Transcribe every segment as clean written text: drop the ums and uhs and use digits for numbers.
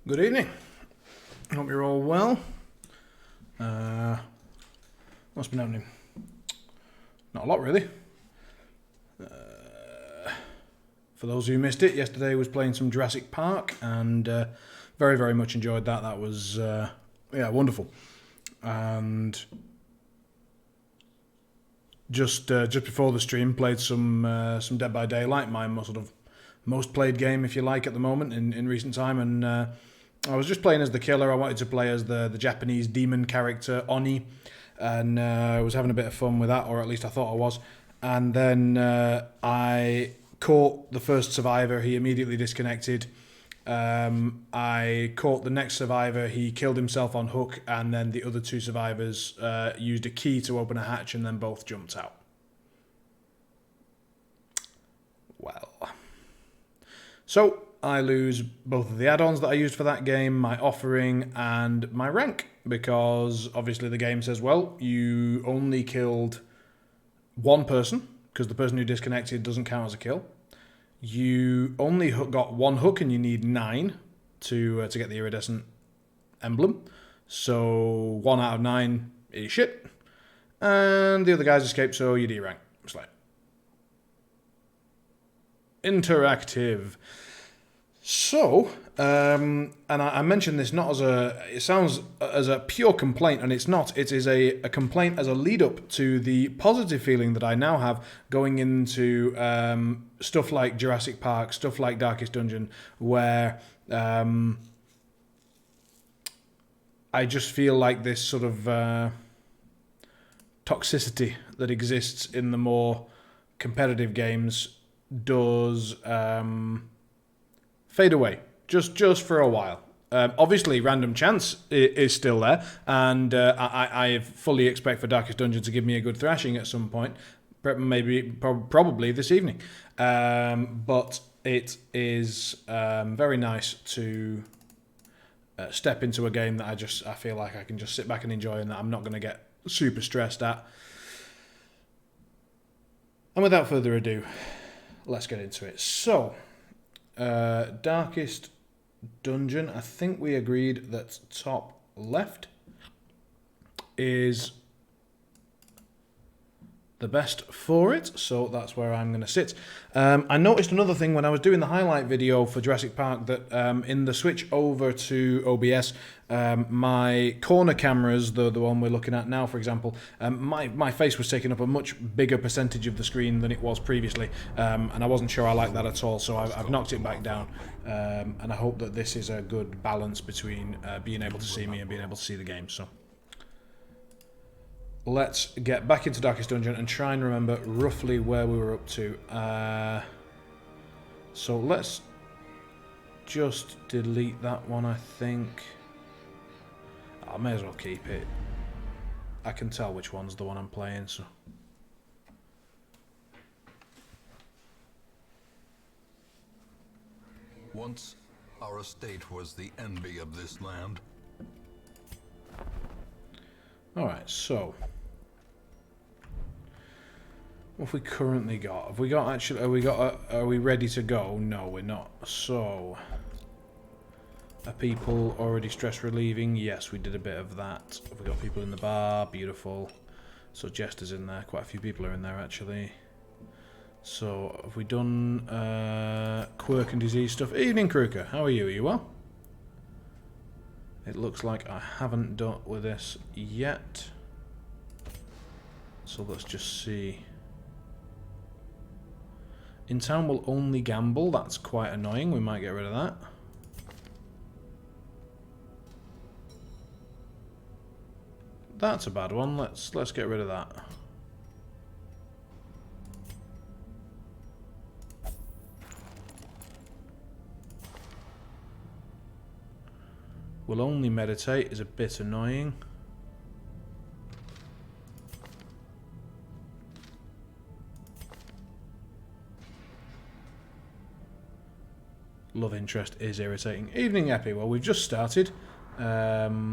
Good evening. Hope you're all well. What's been happening? Not a lot, really. For those who missed it, yesterday was playing some Jurassic Park, and very, very much enjoyed that. That was, wonderful. And just before the stream, played some Dead by Daylight, my most played game, if you like, at the moment in recent time, and I was just playing as the killer. I wanted to play as the Japanese demon character, Oni, and I was having a bit of fun with that, or at least I thought I was. And then I caught the first survivor. He immediately disconnected. I caught the next survivor. He killed himself on hook, and then the other two survivors used a key to open a hatch, and then both jumped out. Well, so I lose both of the add-ons that I used for that game, my offering, and my rank, because obviously the game says, well, you only killed one person, because the person who disconnected doesn't count as a kill. You only got one hook, and you need 9 to get the iridescent emblem. So 1 out of 9 is shit. And the other guys escaped, so you D-rank. It's like interactive. So, and I mentioned this not as it sounds as a pure complaint, and it's not. It is a complaint as a lead-up to the positive feeling that I now have going into stuff like Jurassic Park, stuff like Darkest Dungeon, where I just feel like this sort of toxicity that exists in the more competitive games does fade away, just for a while. Obviously, random chance is still there, and I fully expect for Darkest Dungeon to give me a good thrashing at some point, probably this evening. But it is very nice to step into a game that I feel like I can just sit back and enjoy, and that I'm not going to get super stressed at. And without further ado, let's get into it. So, Darkest Dungeon, I think we agreed that top left is the best for it, so that's where I'm going to sit. I noticed another thing when I was doing the highlight video for Jurassic Park, that in the switch over to OBS, my corner cameras, the one we're looking at now, for example, my face was taking up a much bigger percentage of the screen than it was previously, and I wasn't sure I liked that at all, so I've knocked it back down, and I hope that this is a good balance between being able to see me and being able to see the game. So let's get back into Darkest Dungeon and try and remember roughly where we were up to. So let's just delete that one, I think. I may as well keep it. I can tell which one's the one I'm playing, so. Once, our estate was the envy of this land. Alright, so. What have we currently got? Have we got actually? Are we ready to go? No, we're not. So, are people already stress relieving? Yes, we did a bit of that. Have we got people in the bar? Beautiful. So Jester's in there. Quite a few people are in there actually. So have we done quirk and disease stuff? Evening, Kruger. How are you? Are you well? It looks like I haven't done with this yet. So let's just see. In town will only gamble. That's quite annoying. We might get rid of that. That's a bad one. Let's get rid of that. Will only meditate is a bit annoying. Love interest is irritating. Evening, Epi. Well, we've just started. Ooh,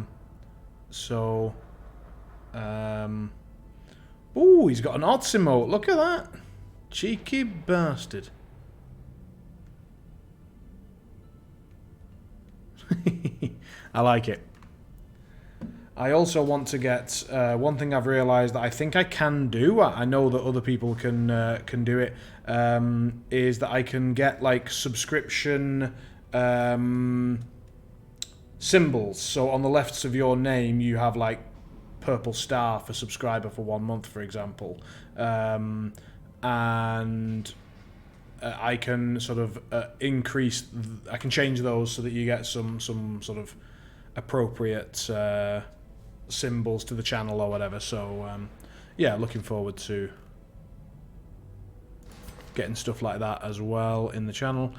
he's got an odds emote. Look at that. Cheeky bastard. I like it. I also want to get one thing I've realised that I think I can do. I know that other people can do it. Is that I can get like subscription symbols. So on the left of your name, you have like purple star for subscriber for 1 month, for example, and I can sort of increase. I can change those so that you get some sort of appropriate symbols to the channel or whatever. So yeah, looking forward to getting stuff like that as well in the channel.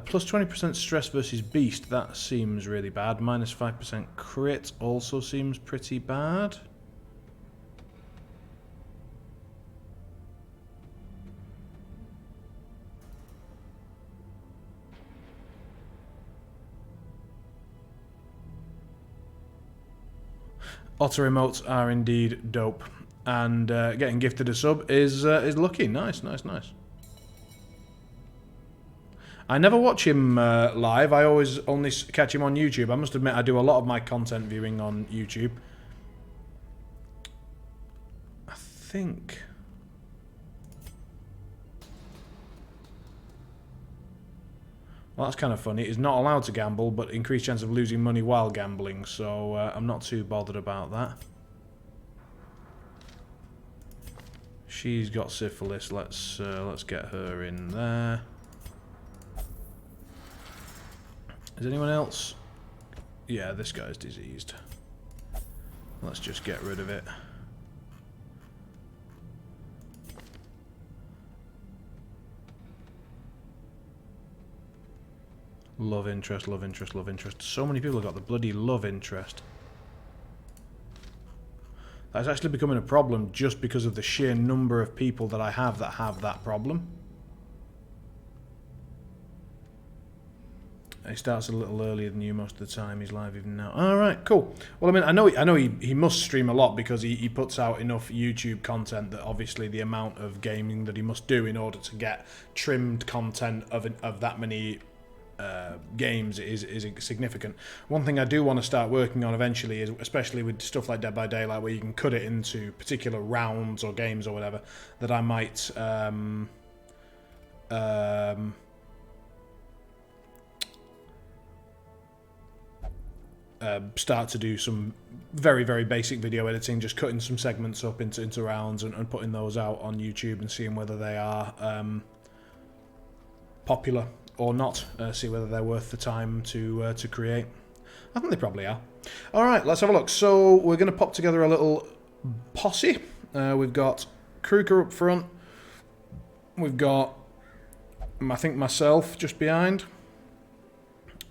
Plus 20% stress versus beast, that seems really bad. Minus 5% crit also seems pretty bad. Auto remotes are indeed dope, and getting gifted a sub is lucky. Nice, nice, nice. I never watch him live. I always only catch him on YouTube. I must admit, I do a lot of my content viewing on YouTube. I think. Well, that's kind of funny. It's not allowed to gamble, but increased chance of losing money while gambling, so I'm not too bothered about that. She's got syphilis. Let's get her in there. Is anyone else? Yeah, this guy's diseased. Let's just get rid of it. Love interest, love interest, love interest. So many people have got the bloody love interest. That's actually becoming a problem just because of the sheer number of people that I have that problem. He starts a little earlier than you most of the time. He's live even now. All right, cool. Well, I mean, I know he must stream a lot because he puts out enough YouTube content that obviously the amount of gaming that he must do in order to get trimmed content of that many games is significant. One thing I do want to start working on eventually is, especially with stuff like Dead by Daylight, where you can cut it into particular rounds or games or whatever, that I might start to do some very, very basic video editing, just cutting some segments up into rounds and putting those out on YouTube and seeing whether they are popular or not, see whether they're worth the time to create. I think they probably are. All right, let's have a look. So we're going to pop together a little posse. We've got Kruger up front. We've got, I think, myself just behind.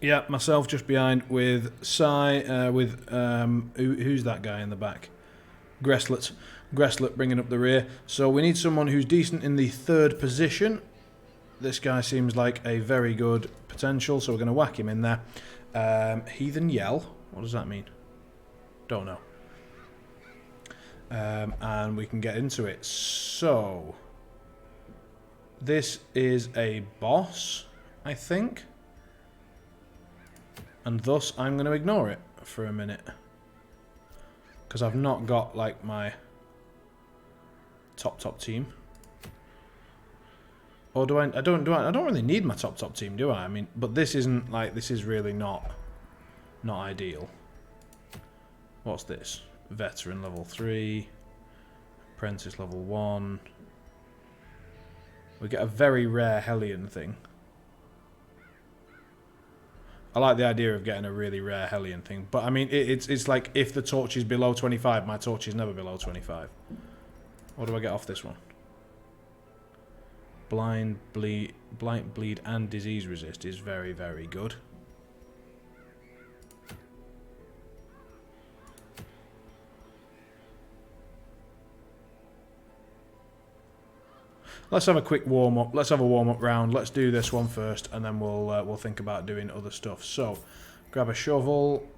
Yeah, myself just behind with Sai, who's that guy in the back? Gresslet bringing up the rear. So we need someone who's decent in the third position. This guy seems like a very good potential, so we're going to whack him in there. Heathen Yell. What does that mean? Don't know. And we can get into it. So, this is a boss, I think. And thus, I'm going to ignore it for a minute. Because I've not got, like, my top team. Or do I don't really need my top team, do I? I mean, but this isn't like, this is really not ideal. What's this? Veteran level 3, apprentice level 1. We get a very rare Hellion thing. I like the idea of getting a really rare Hellion thing, but I mean, it's like if the torch is below 25, my torch is never below 25. What do I get off this one? Blight, bleed, and disease resist is very, very good. Let's have a quick warm up. Let's have a warm up round. Let's do this one first, and then we'll think about doing other stuff. So, grab a shovel.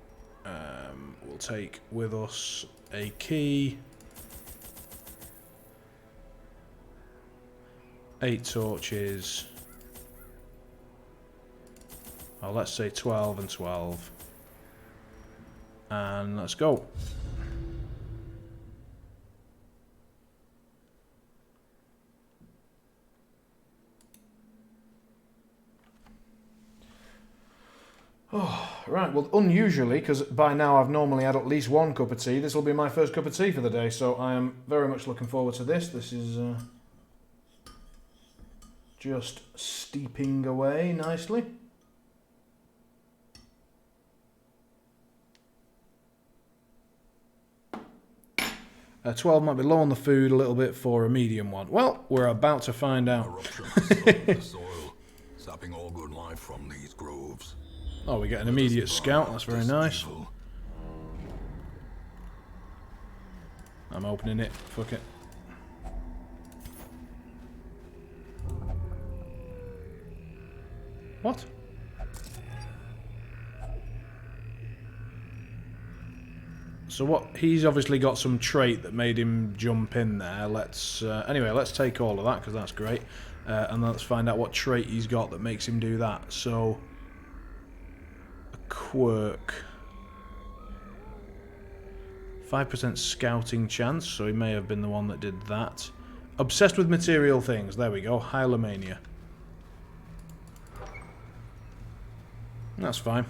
We'll take with us a key. 8 torches. Oh, let's say 12 and 12. And let's go. Oh, right, well, unusually, because by now I've normally had at least one cup of tea, this will be my first cup of tea for the day, so I am very much looking forward to this. This is just steeping away nicely. 12 might be low on the food a little bit for a medium one. Well, we're about to find out. Eruptions of the soil, sapping all good life from these groves. Oh, we get an immediate scout. That's very nice. Evil. I'm opening it. Fuck it. What? So what? He's obviously got some trait that made him jump in there. Let's anyway, let's take all of that because that's great, and let's find out what trait he's got that makes him do that. So, a quirk, 5% scouting chance. So he may have been the one that did that. Obsessed with material things. There we go. Hylomania. That's fine.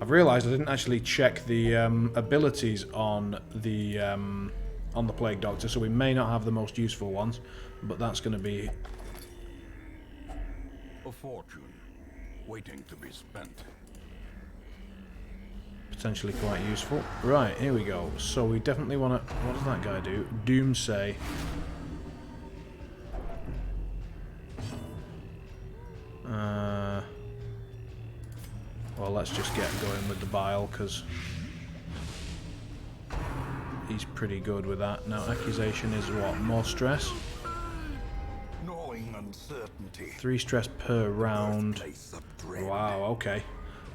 I've realised I didn't actually check the abilities on the Plague Doctor, so we may not have the most useful ones, but that's going to be A fortune waiting to be spent. potentially quite useful. Right, here we go. So we definitely want to... What does that guy do? Doomsay. Well, let's just get going with the bile, because he's pretty good with that. Now, accusation is what? More stress? Gnawing uncertainty. 3 stress per round. Birthplace of dread. Wow, okay.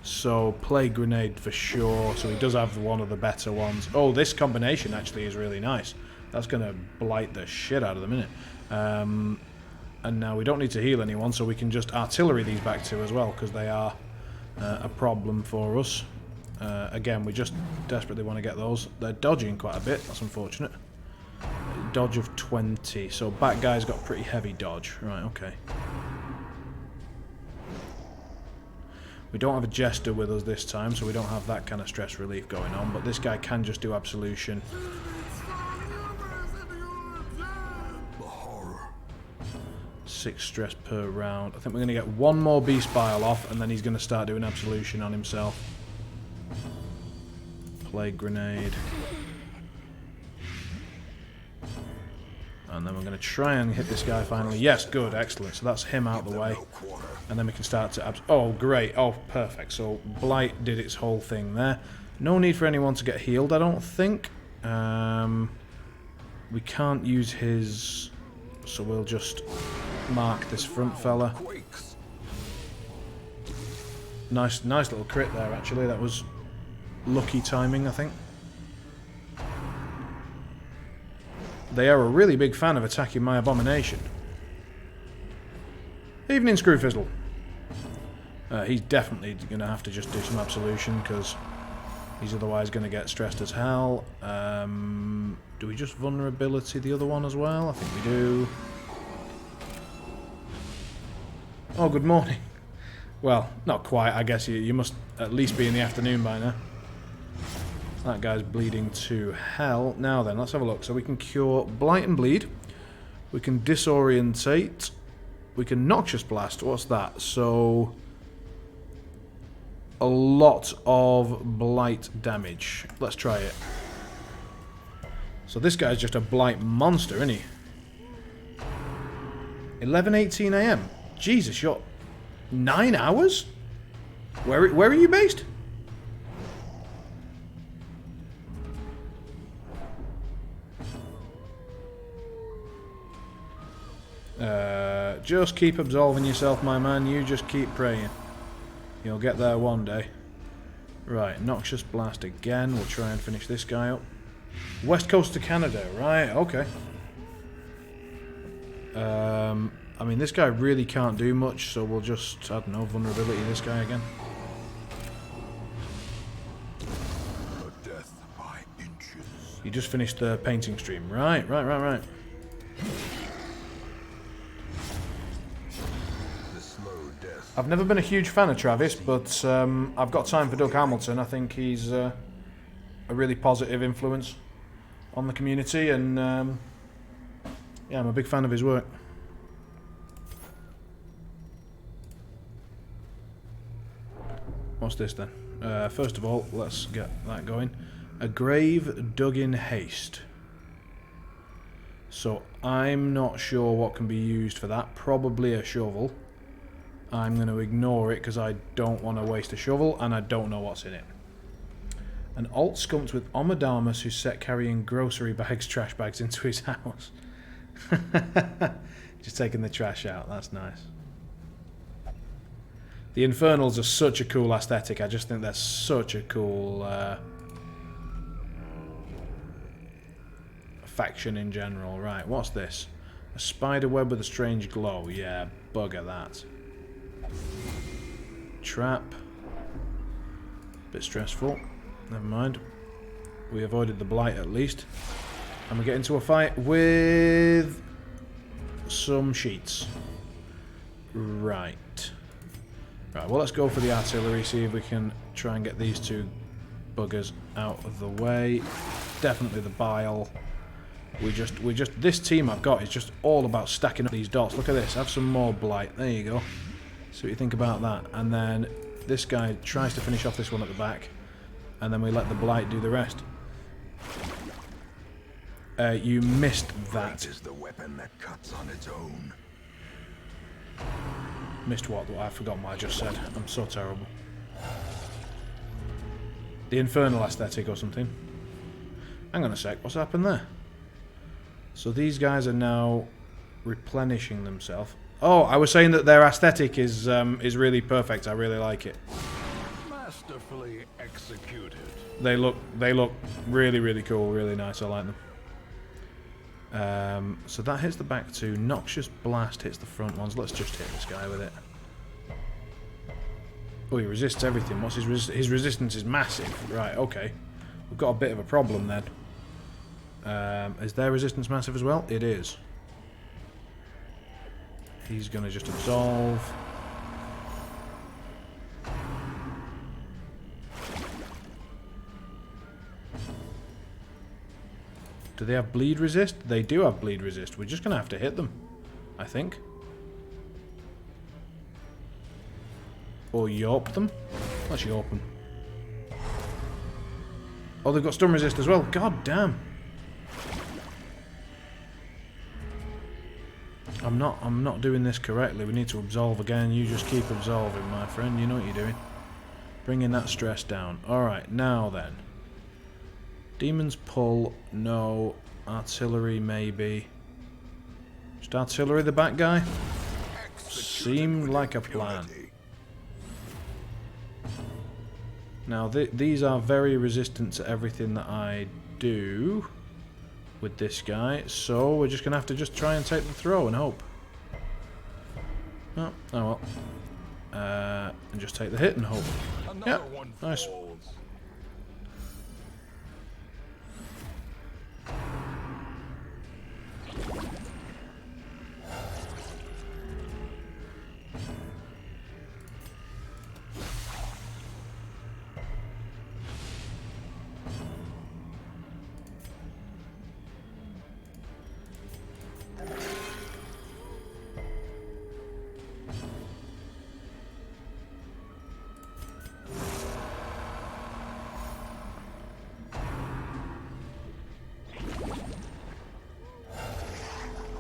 So, Plague Grenade for sure. So he does have one of the better ones. Oh, this combination actually is really nice. That's going to blight the shit out of them, isn't it? And now we don't need to heal anyone, so we can just artillery these back to as well, because they are a problem for us. Again, we just desperately want to get those. They're dodging quite a bit. That's unfortunate. Dodge of 20. So Bat Guy's got pretty heavy dodge. Right, okay. We don't have a Jester with us this time, so we don't have that kind of stress relief going on. But this guy can just do Absolution. The horror. 6 stress per round. I think we're going to get one more Beast Bile off, and then he's going to start doing Absolution on himself. Plague Grenade. And then we're going to try and hit this guy finally. Yes, good, excellent. So that's him out the way. And then we can start to... Oh, great. Oh, perfect. So Blight did its whole thing there. No need for anyone to get healed, I don't think. We can't use his... So we'll just mark this front fella. Quakes. Nice little crit there, actually. That was lucky timing, I think. They are a really big fan of attacking my abomination. Evening, Screwfizzle. He's definitely going to have to just do some Absolution, because he's otherwise going to get stressed as hell. Do we just Vulnerability the other one as well? I think we do. Oh, good morning. Well, not quite. I guess you must at least be in the afternoon by now. That guy's bleeding to hell. Now then, let's have a look. So we can cure Blight and Bleed. We can Disorientate. We can Noxious Blast. What's that? So... a lot of Blight damage. Let's try it. So this guy's just a Blight monster, isn't he? 11:18 AM. Jesus, you're... 9 hours? Where are you based? Just keep absolving yourself, my man. You just keep praying. You'll get there one day. Right, Noxious Blast again. We'll try and finish this guy up. West Coast of Canada, right, okay. I mean, this guy really can't do much, so we'll just, I don't know, Vulnerability this guy again. You just finished the painting stream. Right. The slow death. I've never been a huge fan of Travis, but I've got time for Doug Hamilton. I think he's a really positive influence on the community, and yeah, I'm a big fan of his work. What's this then? First of all, let's get that going. A grave dug in haste. So I'm not sure what can be used for that. Probably a shovel. I'm going to ignore it because I don't want to waste a shovel and I don't know what's in it. An alt scumped with Omodamus who's set carrying grocery bags, trash bags into his house. Just taking the trash out, that's nice. The Infernals are such a cool aesthetic. I just think they're such a cool faction in general. Right, what's this? A spider web with a strange glow. Yeah, bugger that. Trap. Bit stressful. Never mind. We avoided the blight at least. And we get into a fight with some sheets. Right. Right, well, let's go for the artillery, see if we can try and get these two buggers out of the way. Definitely the bile. This team I've got is just all about stacking up these dots. Look at this, have some more blight. There you go. See what you think about that. And then this guy tries to finish off this one at the back, and then we let the blight do the rest. You missed that. Great is the weapon that cuts on its own. Missed what? I've forgotten what I just said. I'm so terrible. The infernal aesthetic or something. Hang on a sec. What's happened there? So these guys are now replenishing themselves. Oh, I was saying that their aesthetic is really perfect. I really like it. Masterfully executed. They look really, really cool. Really nice. I like them. So that hits the back two. Noxious Blast hits the front ones. Let's just hit this guy with it. Oh, he resists everything. What's his resistance? His resistance is massive. Right, okay. We've got a bit of a problem then. Is their resistance massive as well? It is. He's going to just absolve. Do they have bleed resist? They do have bleed resist. We're just going to have to hit them, I think. Or Yorp them. Let's Yorp them. Oh, they've got stun resist as well. God damn. I'm not doing this correctly. We need to absolve again. You just keep absolving, my friend. You know what you're doing. Bringing that stress down. Alright, now then. Demons pull, no. Artillery, maybe. Just artillery the back guy? Seemed like a plan. Now, these are very resistant to everything that I do with this guy, so we're just going to have to just try and take the throw and hope. Oh well. And just take the hit and hope. Yeah, nice.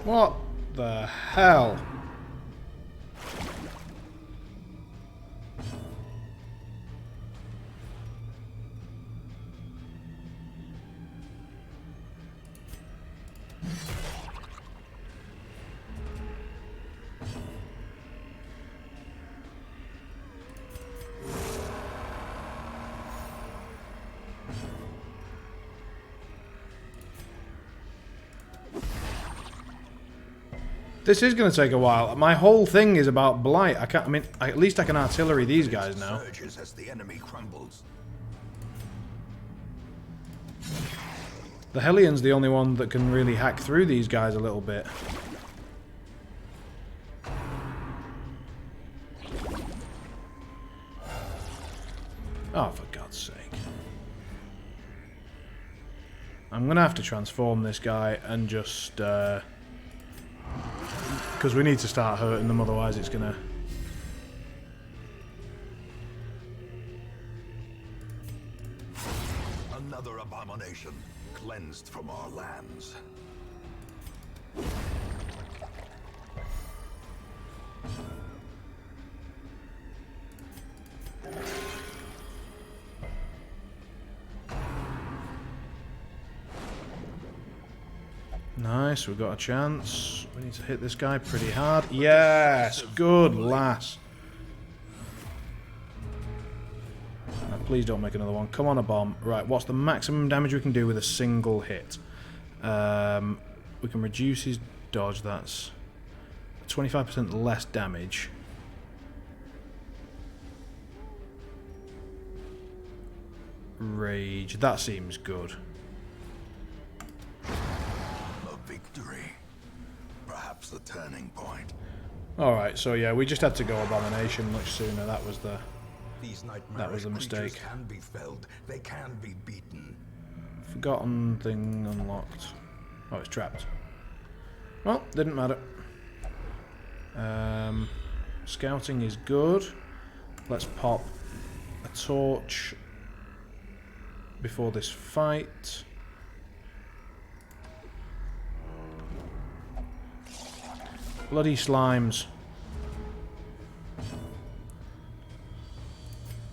What the hell? This is going to take a while. My whole thing is about blight. I mean, at least I can artillery these guys now. Surges as the enemy crumbles. The Hellion's the only one that can really hack through these guys a little bit. Oh, for God's sake. I'm going to have to transform this guy and just... because we need to start hurting them, otherwise it's going to... Another abomination cleansed from our lands. Nice, we've got a chance. We need to hit this guy pretty hard. Yes! Good lass. Now, please don't make another one. Come on, a bomb. Right, what's the maximum damage we can do with a single hit? We can reduce his dodge. That's 25% less damage. Rage. That seems good. Victory. Perhaps the turning point. Alright, so yeah, we just had to go Abomination much sooner. That was the mistake. Can be felled. They can be beaten. Forgotten thing unlocked. Oh, it's trapped. Well, didn't matter. Scouting is good. Let's pop a torch before this fight. Bloody slimes.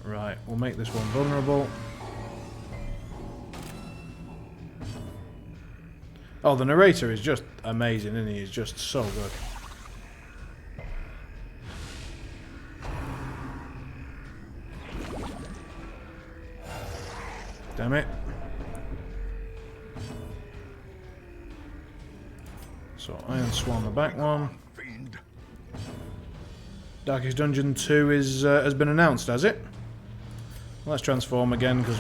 Right, we'll make this one vulnerable. Oh, the narrator is just amazing, isn't he? He's just so good. Damn it. So, Iron Swan, the back one. Darkest Dungeon 2 is has been announced, has it? Let's transform again, because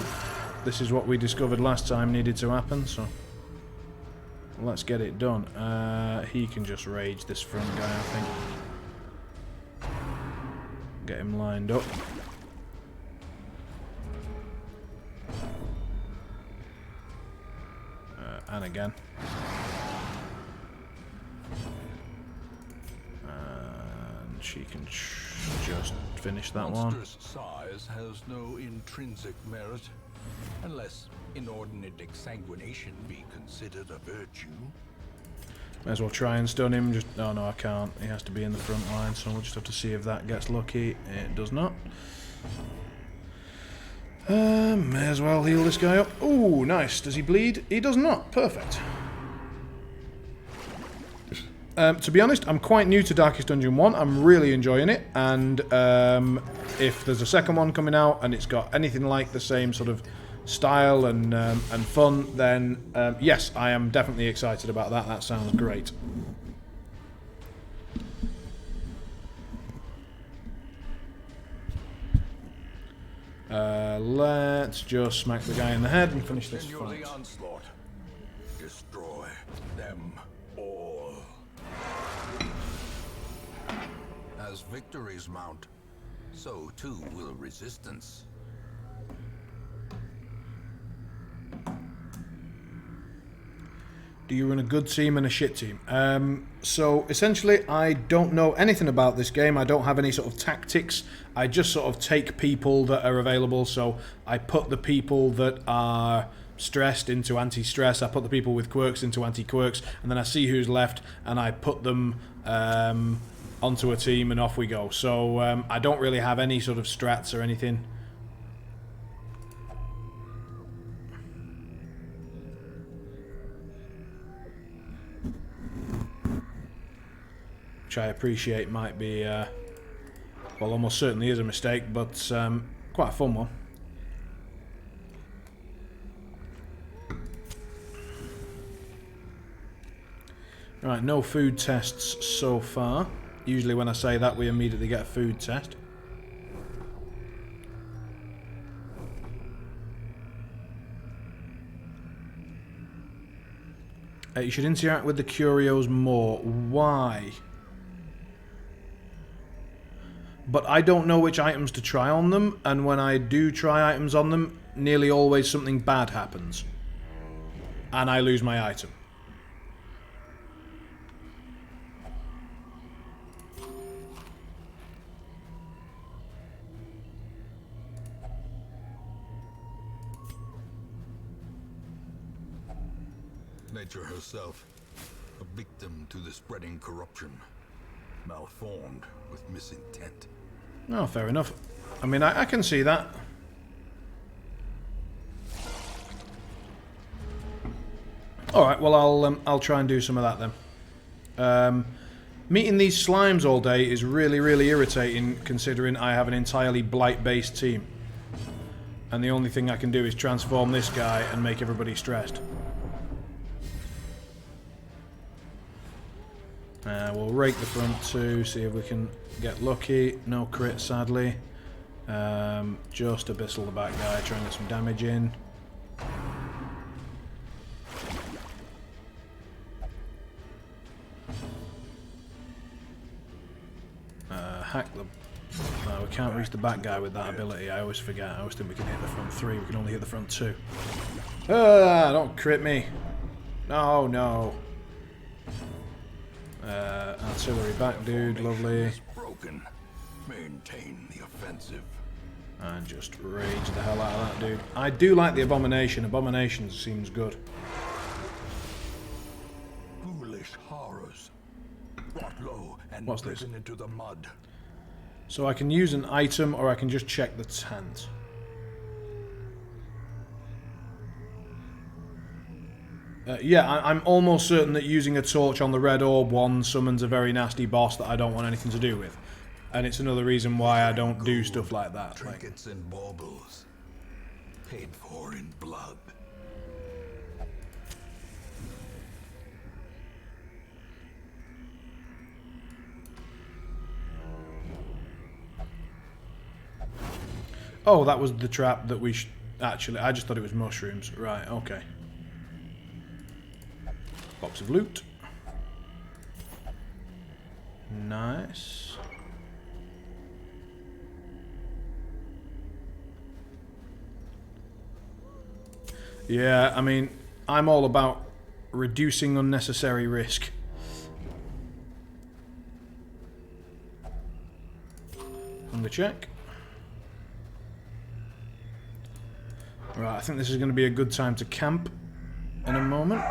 this is what we discovered last time needed to happen, so... Let's get it done. He can just rage this front guy, I think. Get him lined up. And again. And she can just finish that one. Monstrous size has no intrinsic merit, unless inordinate exsanguination be considered a virtue. May as well try and stun him. Just oh no, I can't. He has to be in the front line, so we'll just have to see if that gets lucky. It does not. May as well heal this guy up. Ooh, nice. Does he bleed? He does not. Perfect. To be honest, I'm quite new to Darkest Dungeon 1. I'm really enjoying it, and if there's a second one coming out and it's got anything like the same sort of style and fun, then yes, I am definitely excited about that. That sounds great. Let's just smack the guy in the head and finish this fight. The onslaught. Destroy them all. As victories mount, so too will resistance. Do you run a good team and a shit team? So essentially, I don't know anything about this game. I don't have any sort of tactics. I just sort of take people that are available. So I put the people that are stressed into anti-stress. I put the people with quirks into anti-quirks, and then I see who's left, and I put them onto a team, and off we go. So I don't really have any sort of strats or anything. Which I appreciate might be, well, almost certainly is a mistake, but quite a fun one. Right, no food tests so far. Usually when I say that, we immediately get a food test. You should interact with the curios more. Why? But I don't know which items to try on them, and when I do try items on them, nearly always something bad happens. And I lose my item. Nature herself, a victim to the spreading corruption, malformed with misintent. Oh, fair enough. I mean, I can see that. Alright, well, I'll try and do some of that then. Meeting these slimes all day is really, really irritating, considering I have an entirely blight-based team. And the only thing I can do is transform this guy and make everybody stressed. We'll rake the front two, see if we can get lucky. No crit, sadly. Just abyssal the back guy, try and get some damage in. Hack the... No, we can't reach the back guy with that ability. I always forget. I always think we can hit the front three. We can only hit the front two. Don't crit me. No, no. Artillery back, dude. Lovely. Broken. Maintain the offensive. And just rage the hell out of that dude. I do like the Abomination. Abomination seems good. Foolish horrors. Brought low and What's this? driven into the mud. So I can use an item, or I can just check the tent. Yeah, I'm almost certain that using a torch on the red orb one summons a very nasty boss that I don't want anything to do with. And it's another reason why I don't do stuff like that. Trinkets and baubles. Paid for in blood. Oh, that was the trap that we actually... I just thought it was mushrooms. Right, okay. Box of loot. Nice. Yeah, I mean, I'm all about reducing unnecessary risk. Hunger check. Right, I think this is going to be a good time to camp in a moment.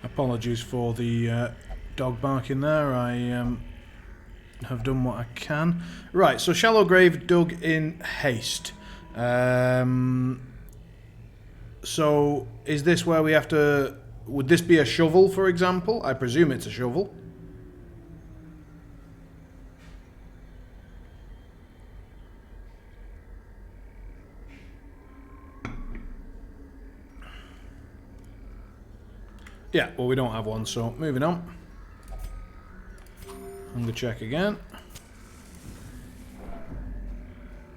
Apologies for the dog barking there. I have done what I can. Right, so shallow grave dug in haste. So is this where we have to... Would this be a shovel, for example? I presume it's a shovel. Yeah, well, we don't have one, so moving on. Hunger check again.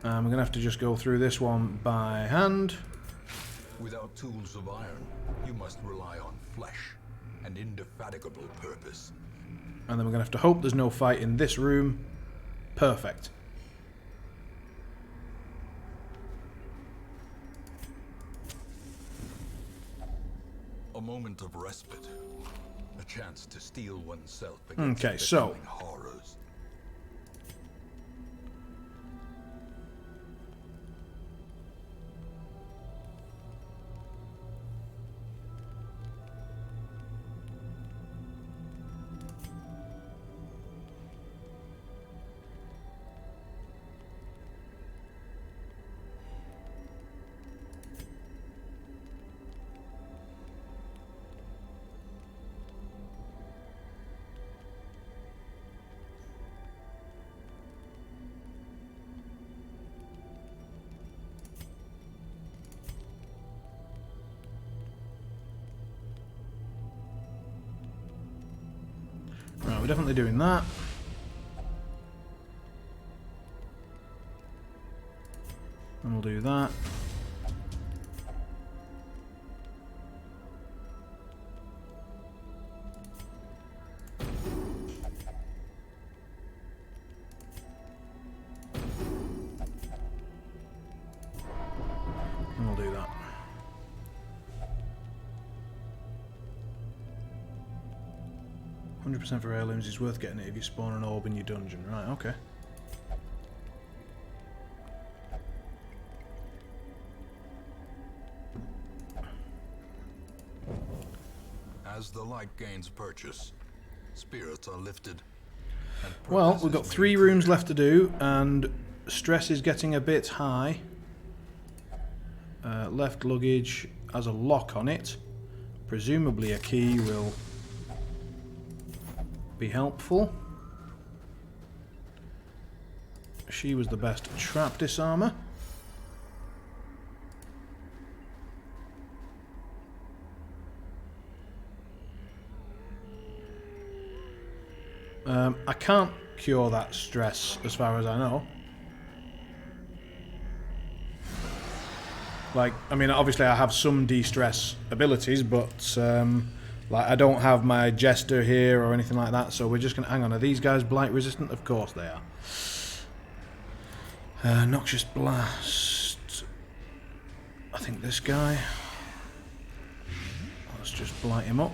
We're going to have to just go through this one by hand. Without tools of iron, you must rely on flesh and indefatigable purpose. And then we're going to have to hope there's no fight in this room. Perfect. A moment of respite. A chance to steel oneself against Okay, the so coming horrors. we're definitely doing that. And we'll do that. And we'll do that. %, for heirlooms is worth getting it if you spawn an orb in your dungeon. Right, okay. As the light gains purchase, spirits are lifted. And Well, purpose we've got is 3 made rooms clear. left to do, and stress is getting a bit high. Left luggage has a lock on it. Presumably a key will be helpful. She was the best trap disarmer. I can't cure that stress as far as I know. Like, I mean, obviously I have some de-stress abilities, but like I don't have my jester here or anything like that, so we're just gonna hang on. Are these guys blight resistant? Of course they are. Noxious blast. I think this guy. Let's just blight him up.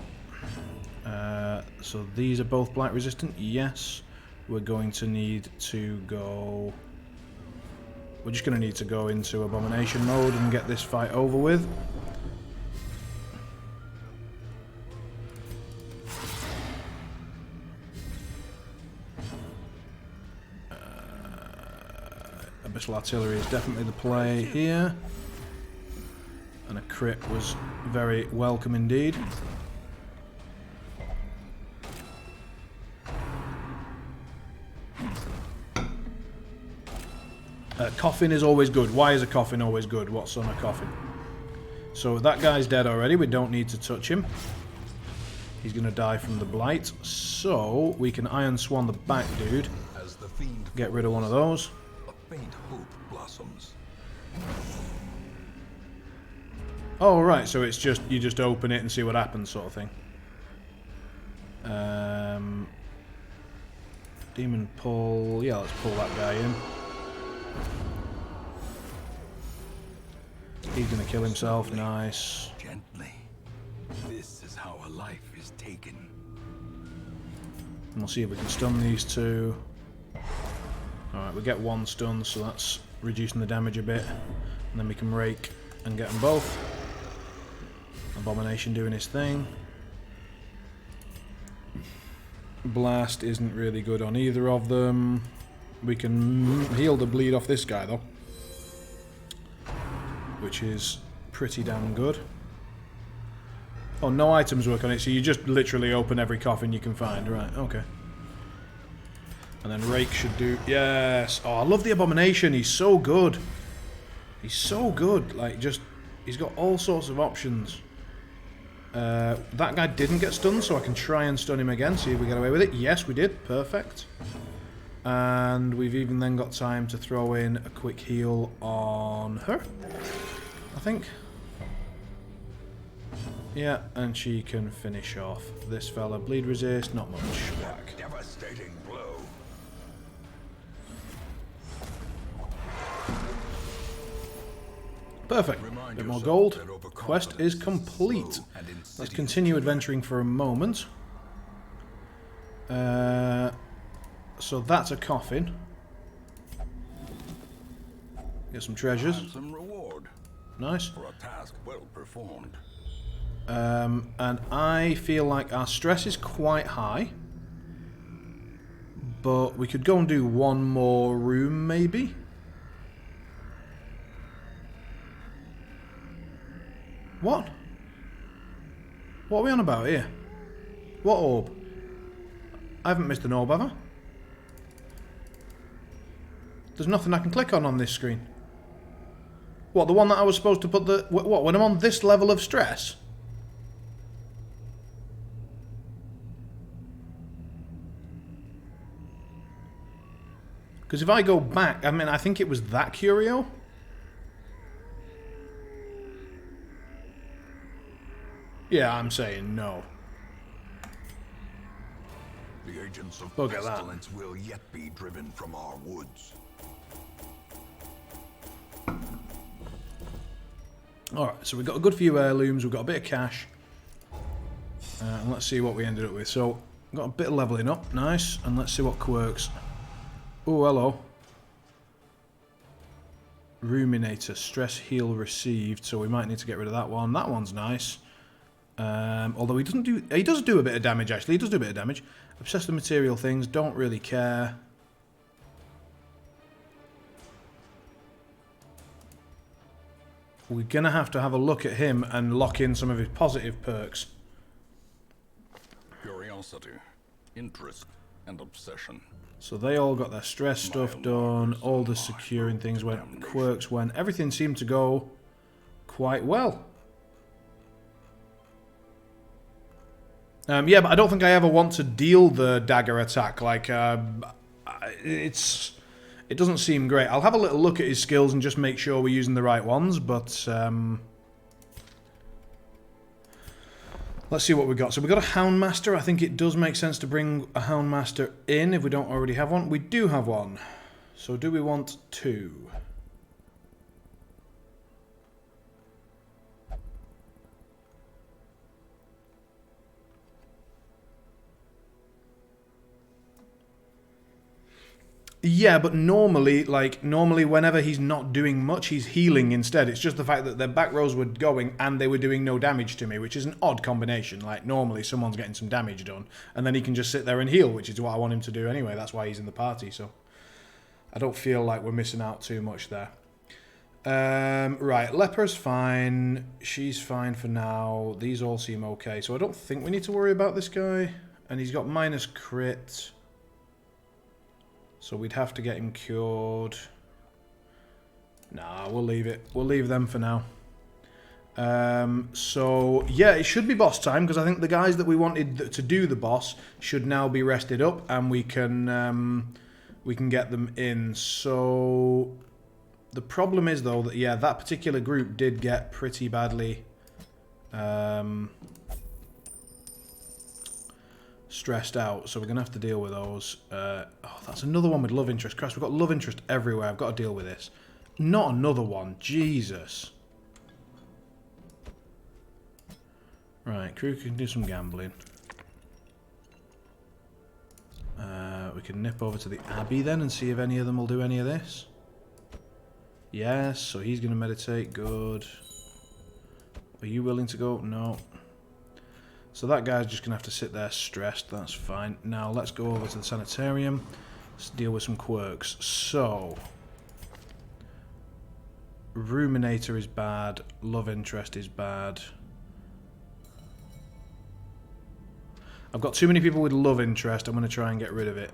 So these are both blight resistant. Yes, we're going to need to go. We're just going to need to go into abomination mode and get this fight over with. Abyssal artillery is definitely the play here, and a crit was very welcome indeed. Coffin is always good. Why is a coffin always good? What's on a coffin? So that guy's dead already. We don't need to touch him. He's going to die from the blight. So we can Iron Swan the back dude. As the fiend Get rid of one of those. a faint hope blossoms. Oh right, so it's just you just open it and see what happens, sort of thing. Demon pull. Yeah, let's pull that guy in. He's gonna kill himself. Nice. Gently. This is how a life is taken. And we'll see if we can stun these two. Alright, we get 1 stun, so that's reducing the damage a bit. And then we can rake and get them both. Abomination doing his thing. Blast isn't really good on either of them. We can heal the bleed off this guy though, which is pretty damn good. Oh, no items work on it, so you just literally open every coffin you can find. Right, okay. And then Rake should do... Yes! Oh, I love the Abomination. He's so good. He's so good. Like, just... He's got all sorts of options. That guy didn't get stunned, so I can try and stun him again, see if we get away with it. Yes, we did. Perfect. And we've even then got time to throw in a quick heal on her, I think. Yeah, and she can finish off this fella. Bleed resist, not much. Whack. Devastating blow. Perfect. Remind Bit more yourself gold. that Quest is overconfidence complete. slow and Let's insidious. continue adventuring for a moment. So that's a coffin. Get some treasures. Handsome reward Nice. for a task well performed. And I feel like our stress is quite high. But we could go and do one more room, maybe? What? What are we on about here? What orb? I haven't missed an orb, have I? There's nothing I can click on this screen. What, the one that I was supposed to put the... What, when I'm on this level of stress? Because if I go back, I mean, I think it was that curio. Yeah, I'm saying no. The agents of Look at that. pestilence will yet be driven from our woods. Alright, so we've got a good few heirlooms, we've got a bit of cash. And let's see what we ended up with. So, got a bit of leveling up, nice. And let's see what quirks. Oh, hello. Ruminator, stress heal received, so we might need to get rid of that one. That one's nice. Although he does do a bit of damage actually, he does do a bit of damage. Obsessed with material things, don't really care. We're going to have a look at him and lock in some of his positive perks. Curiosity, interest, and obsession. So they all got their stress stuff done, all the securing things went, quirks went, everything seemed to go quite well. Yeah, but I don't think I ever want to deal the dagger attack. Like, it doesn't seem great. I'll have a little look at his skills and just make sure we're using the right ones, but let's see what we got. So we got a Houndmaster. I think it does make sense to bring a Houndmaster in if we don't already have one. We do have one. So do we want two? Yeah, but normally whenever he's not doing much, he's healing instead. It's just the fact that their back rows were going and they were doing no damage to me, which is an odd combination. Like, normally someone's getting some damage done, and then he can just sit there and heal, which is what I want him to do anyway. That's why he's in the party, so I don't feel like we're missing out too much there. Right, Leper's fine. She's fine for now. These all seem okay, so I don't think we need to worry about this guy. And he's got minus crit. So we'd have to get him cured. Nah, we'll leave it. We'll leave them for now. So, yeah, it should be boss time, because I think the guys that we wanted to do the boss should now be rested up, and we can get them in. So, the problem is, though, that, yeah, that particular group did get pretty badly stressed out, so we're going to have to deal with those. Oh, that's another one with love interest. Christ, we've got love interest everywhere. I've got to deal with this. Not another one. Jesus. Right, crew can do some gambling. We can nip over to the Abbey then and see if any of them will do any of this. Yes, so he's going to meditate. Good. Are you willing to go? No. So that guy's just going to have to sit there stressed. That's fine. Now let's go over to the sanitarium. Let's deal with some quirks. So, Ruminator is bad. Love interest is bad. I've got too many people with love interest. I'm going to try and get rid of it.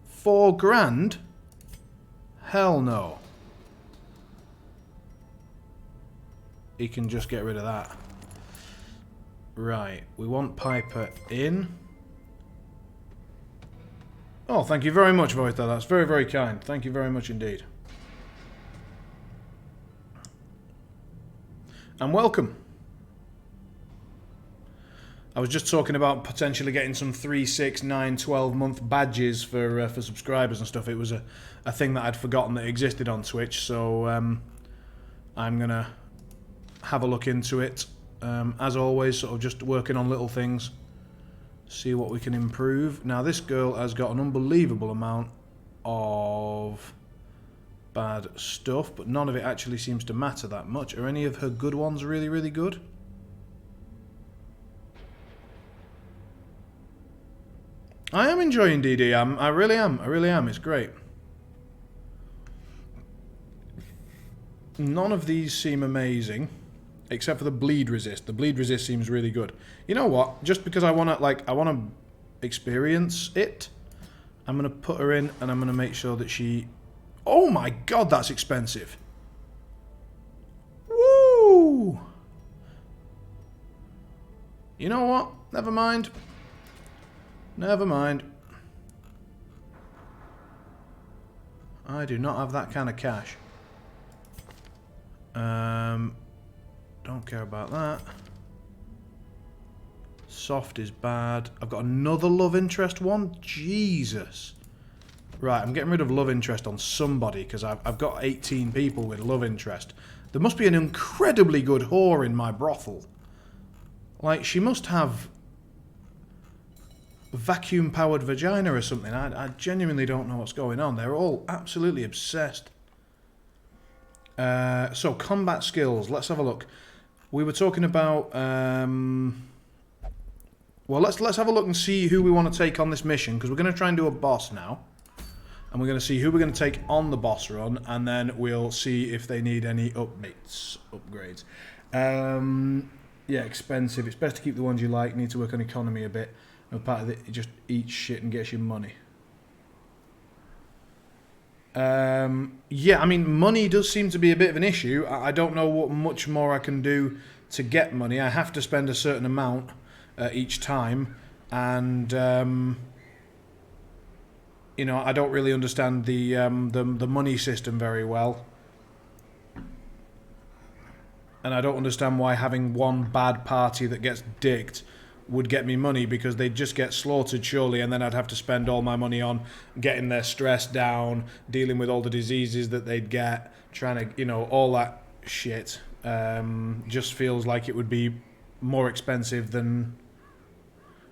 4 grand? Hell no. He can just get rid of that. Right, we want Piper in. Oh, thank you very much, Voita. That's very, very kind. Thank you very much indeed. And welcome. I was just talking about potentially getting some 3, 6, 9, 12-month badges for subscribers and stuff. It was a thing that I'd forgotten that existed on Twitch, so I'm going to have a look into it. As always, sort of just working on little things. See what we can improve. Now, this girl has got an unbelievable amount of bad stuff, but none of it actually seems to matter that much. Are any of her good ones really, really good? I am enjoying DD. I really am. I really am. It's great. None of these seem amazing. Except for the bleed resist. The bleed resist seems really good. You know what? Just because I want to experience it, I'm going to put her in and I'm going to make sure that she... Oh my god, that's expensive. Woo! You know what? Never mind. Never mind. I do not have that kind of cash. Don't care about that. Soft is bad. I've got another love interest one. Jesus. Right, I'm getting rid of love interest on somebody because I've got 18 people with love interest. There must be an incredibly good whore in my brothel. Like, she must have vacuum-powered vagina or something. I genuinely don't know what's going on. They're all absolutely obsessed. So, combat skills. Let's have a look. We were talking about... well, let's have a look and see who we want to take on this mission, because we're going to try and do a boss now. And we're going to see who we're going to take on the boss run, and then we'll see if they need any upgrades. Yeah, expensive. It's best to keep the ones you like. Need to work on economy a bit. And part of it, it just eats shit and gets you money. Yeah, I mean, money does seem to be a bit of an issue. I don't know what much more I can do to get money. I have to spend a certain amount each time, and you know, I don't really understand the money system very well, and I don't understand why having one bad party that gets dicked would get me money, because they'd just get slaughtered surely, and then I'd have to spend all my money on getting their stress down, dealing with all the diseases that they'd get, trying to, you know, all that shit. Just feels like it would be more expensive than...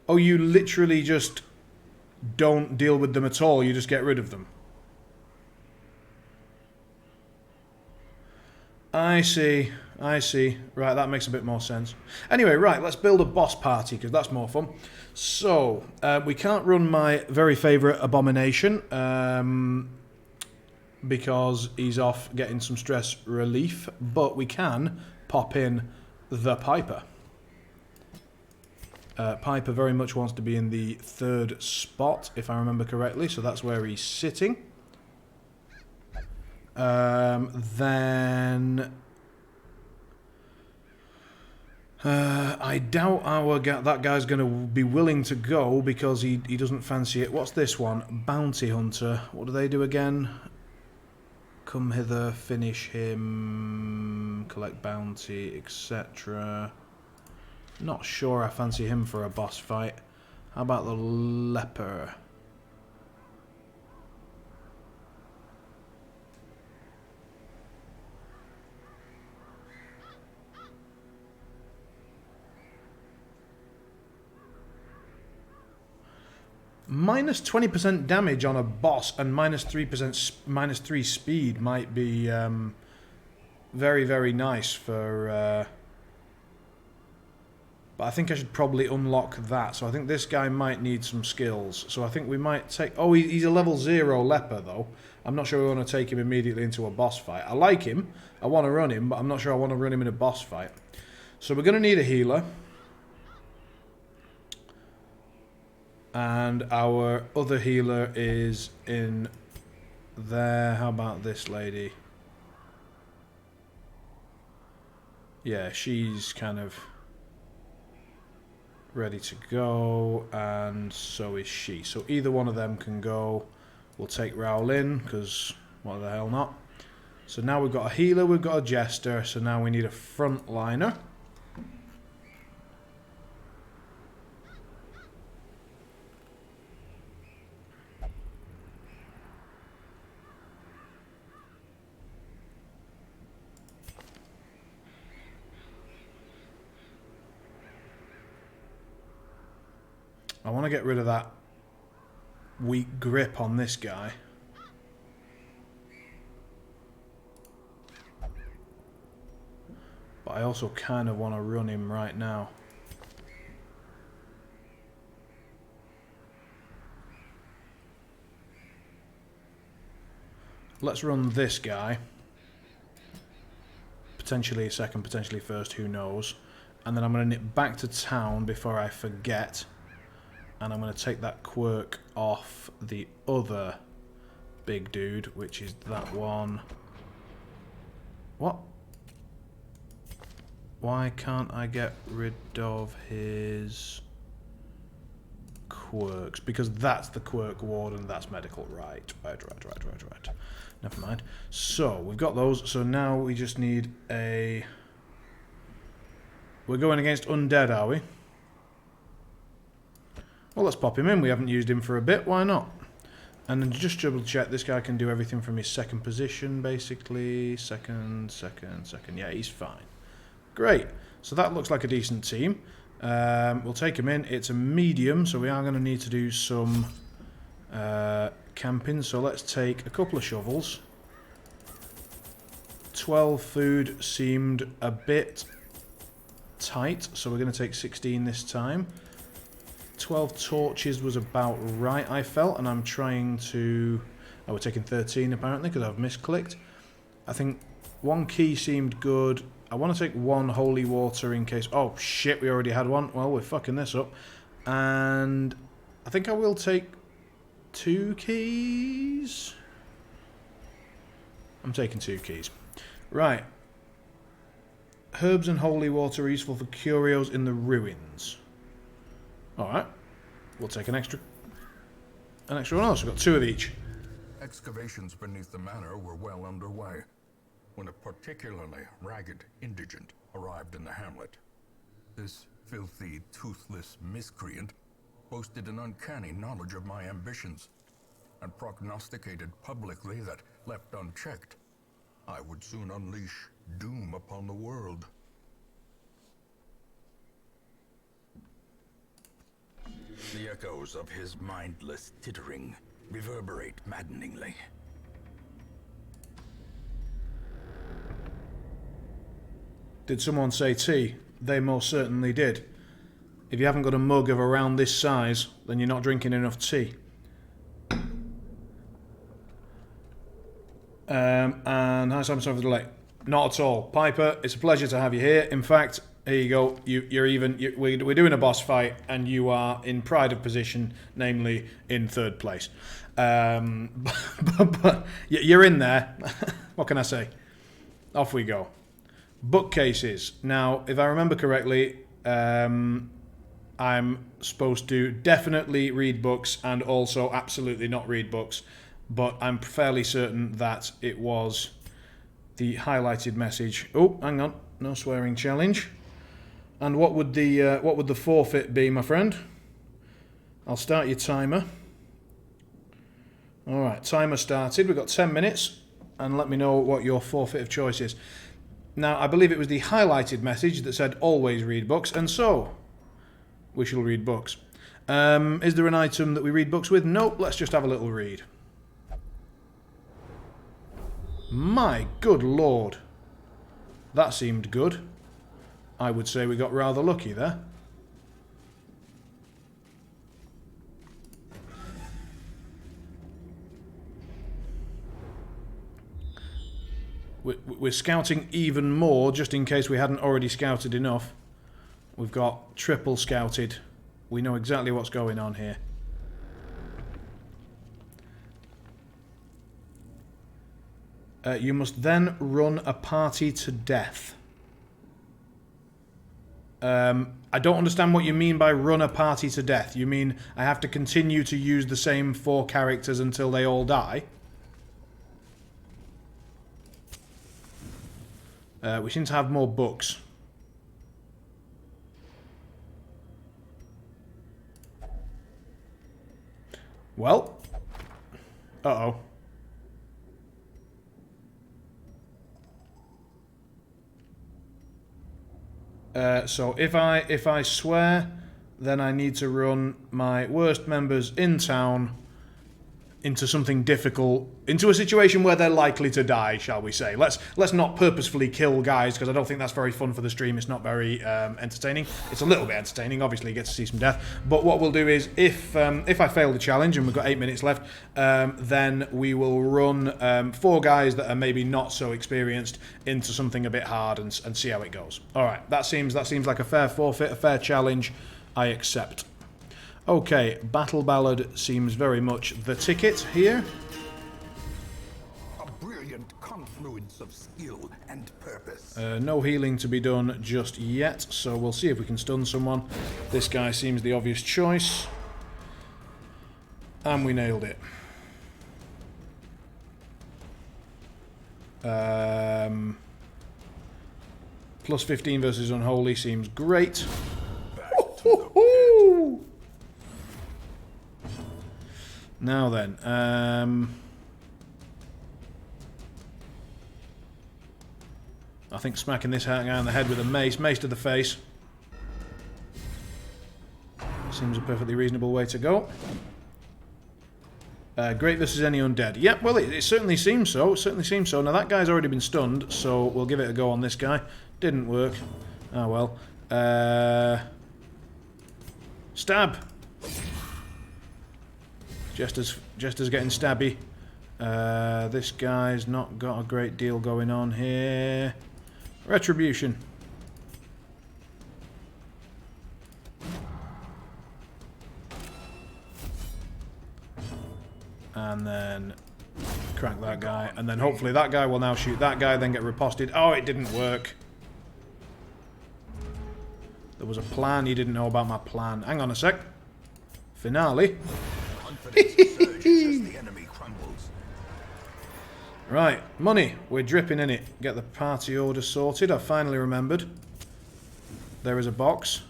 Oh, you literally just don't deal with them at all, you just get rid of them. I see. Right, that makes a bit more sense. Anyway, right, let's build a boss party, because that's more fun. So, we can't run my very favourite Abomination, because he's off getting some stress relief, but we can pop in the Piper. Piper very much wants to be in the 3rd spot, if I remember correctly, so that's where he's sitting. Then... I doubt that guy's going to be willing to go, because he doesn't fancy it. What's this one? Bounty Hunter. What do they do again? Come hither, finish him, collect bounty, etc. Not sure I fancy him for a boss fight. How about the Leper? Minus 20% damage on a boss and minus 3 speed might be very, very nice for... but I think I should probably unlock that. So I think this guy might need some skills. So I think we might take... Oh, he's a level 0 Leper, though. I'm not sure we want to take him immediately into a boss fight. I like him. I want to run him, but I'm not sure I want to run him in a boss fight. So we're going to need a healer. And our other healer is in there. How about this lady? Yeah, she's kind of ready to go, and so is she. So either one of them can go. We'll take Raolin, because why the hell not? So now we've got a healer, we've got a jester, so now we need a frontliner. I want to get rid of that weak grip on this guy. But I also kind of want to run him right now. Let's run this guy. Potentially a second, potentially first, who knows. And then I'm going to nip back to town before I forget. And I'm going to take that quirk off the other big dude, which is that one. What? Why can't I get rid of his quirks, because that's the quirk warden, that's medical. Right. Never mind. So, we've got those, so now we just need a... We're going against undead, are we? Well, let's pop him in. We haven't used him for a bit. Why not? And then just double check. This guy can do everything from his second position, basically. Second. Yeah, he's fine. Great. So that looks like a decent team. We'll take him in. It's a medium, so we are going to need to do some camping. So let's take a couple of shovels. 12 food seemed a bit tight, so we're going to take 16 this time. 12 torches was about right, I felt, and I'm trying to... Oh, we're taking 13 apparently because I've misclicked. I think one key seemed good. I want to take one holy water in case... Oh, shit, we already had one. Well, we're fucking this up. And I think I will take 2 keys. I'm taking 2 keys. Right. Herbs and holy water are useful for curios in the ruins. Alright. We'll take an extra one else. We've got 2 of each. Excavations beneath the manor were well underway when a particularly ragged indigent arrived in the hamlet. This filthy, toothless miscreant boasted an uncanny knowledge of my ambitions and prognosticated publicly that, left unchecked, I would soon unleash doom upon the world. The echoes of his mindless tittering reverberate maddeningly. Did someone say tea? They most certainly did. If you haven't got a mug of around this size, then you're not drinking enough tea. And hi, Simon, sorry for the delay. Not at all. Piper, it's a pleasure to have you here. In fact, here you go. We're doing a boss fight, and you are in pride of position, namely in 3rd place. But you're in there. What can I say? Off we go. Bookcases. Now, if I remember correctly, I'm supposed to definitely read books and also absolutely not read books, but I'm fairly certain that it was the highlighted message. Oh, hang on. No swearing challenge. And what would the forfeit be, my friend? I'll start your timer. All right, timer started. We've got 10 minutes, and let me know what your forfeit of choice is. Now, I believe it was the highlighted message that said always read books, and so we shall read books. Is there an item that we read books with? Nope, let's just have a little read. My good lord. That seemed good. I would say we got rather lucky there. We're scouting even more, just in case we hadn't already scouted enough. We've got triple scouted. We know exactly what's going on here. You must then run a party to death. I don't understand what you mean by run a party to death. You mean I have to continue to use the same 4 characters until they all die? We seem to have more books. Well. Uh-oh. So if I swear, then I need to run my worst members in town into something difficult, into a situation where they're likely to die, shall we say. Let's not purposefully kill guys, because I don't think that's very fun for the stream. It's not very entertaining. It's a little bit entertaining, obviously you get to see some death. But what we'll do is, if I fail the challenge, and we've got 8 minutes left, then we will run 4 guys that are maybe not so experienced into something a bit hard and see how it goes. Alright, that seems like a fair forfeit, a fair challenge. I accept. Okay, Battle Ballad seems very much the ticket here. A brilliant confluence of skill and purpose. No healing to be done just yet, so we'll see if we can stun someone. This guy seems the obvious choice. And we nailed it. Plus 15 versus Unholy seems great. Now then, I think smacking this guy on the head with a mace to the face, seems a perfectly reasonable way to go. Great versus any undead. Yep, well, it certainly seems so. It certainly seems so. Now, that guy's already been stunned, so we'll give it a go on this guy. Didn't work. Oh, well. Stab! Jester's getting stabby. This guy's not got a great deal going on here. Retribution. And then crack that guy. And then hopefully that guy will now shoot that guy, then get riposted. Oh, it didn't work. There was a plan. You didn't know about my plan. Hang on a sec. Finale. Right, money. We're dripping in it. Get the party order sorted. I've finally remembered. There is a box.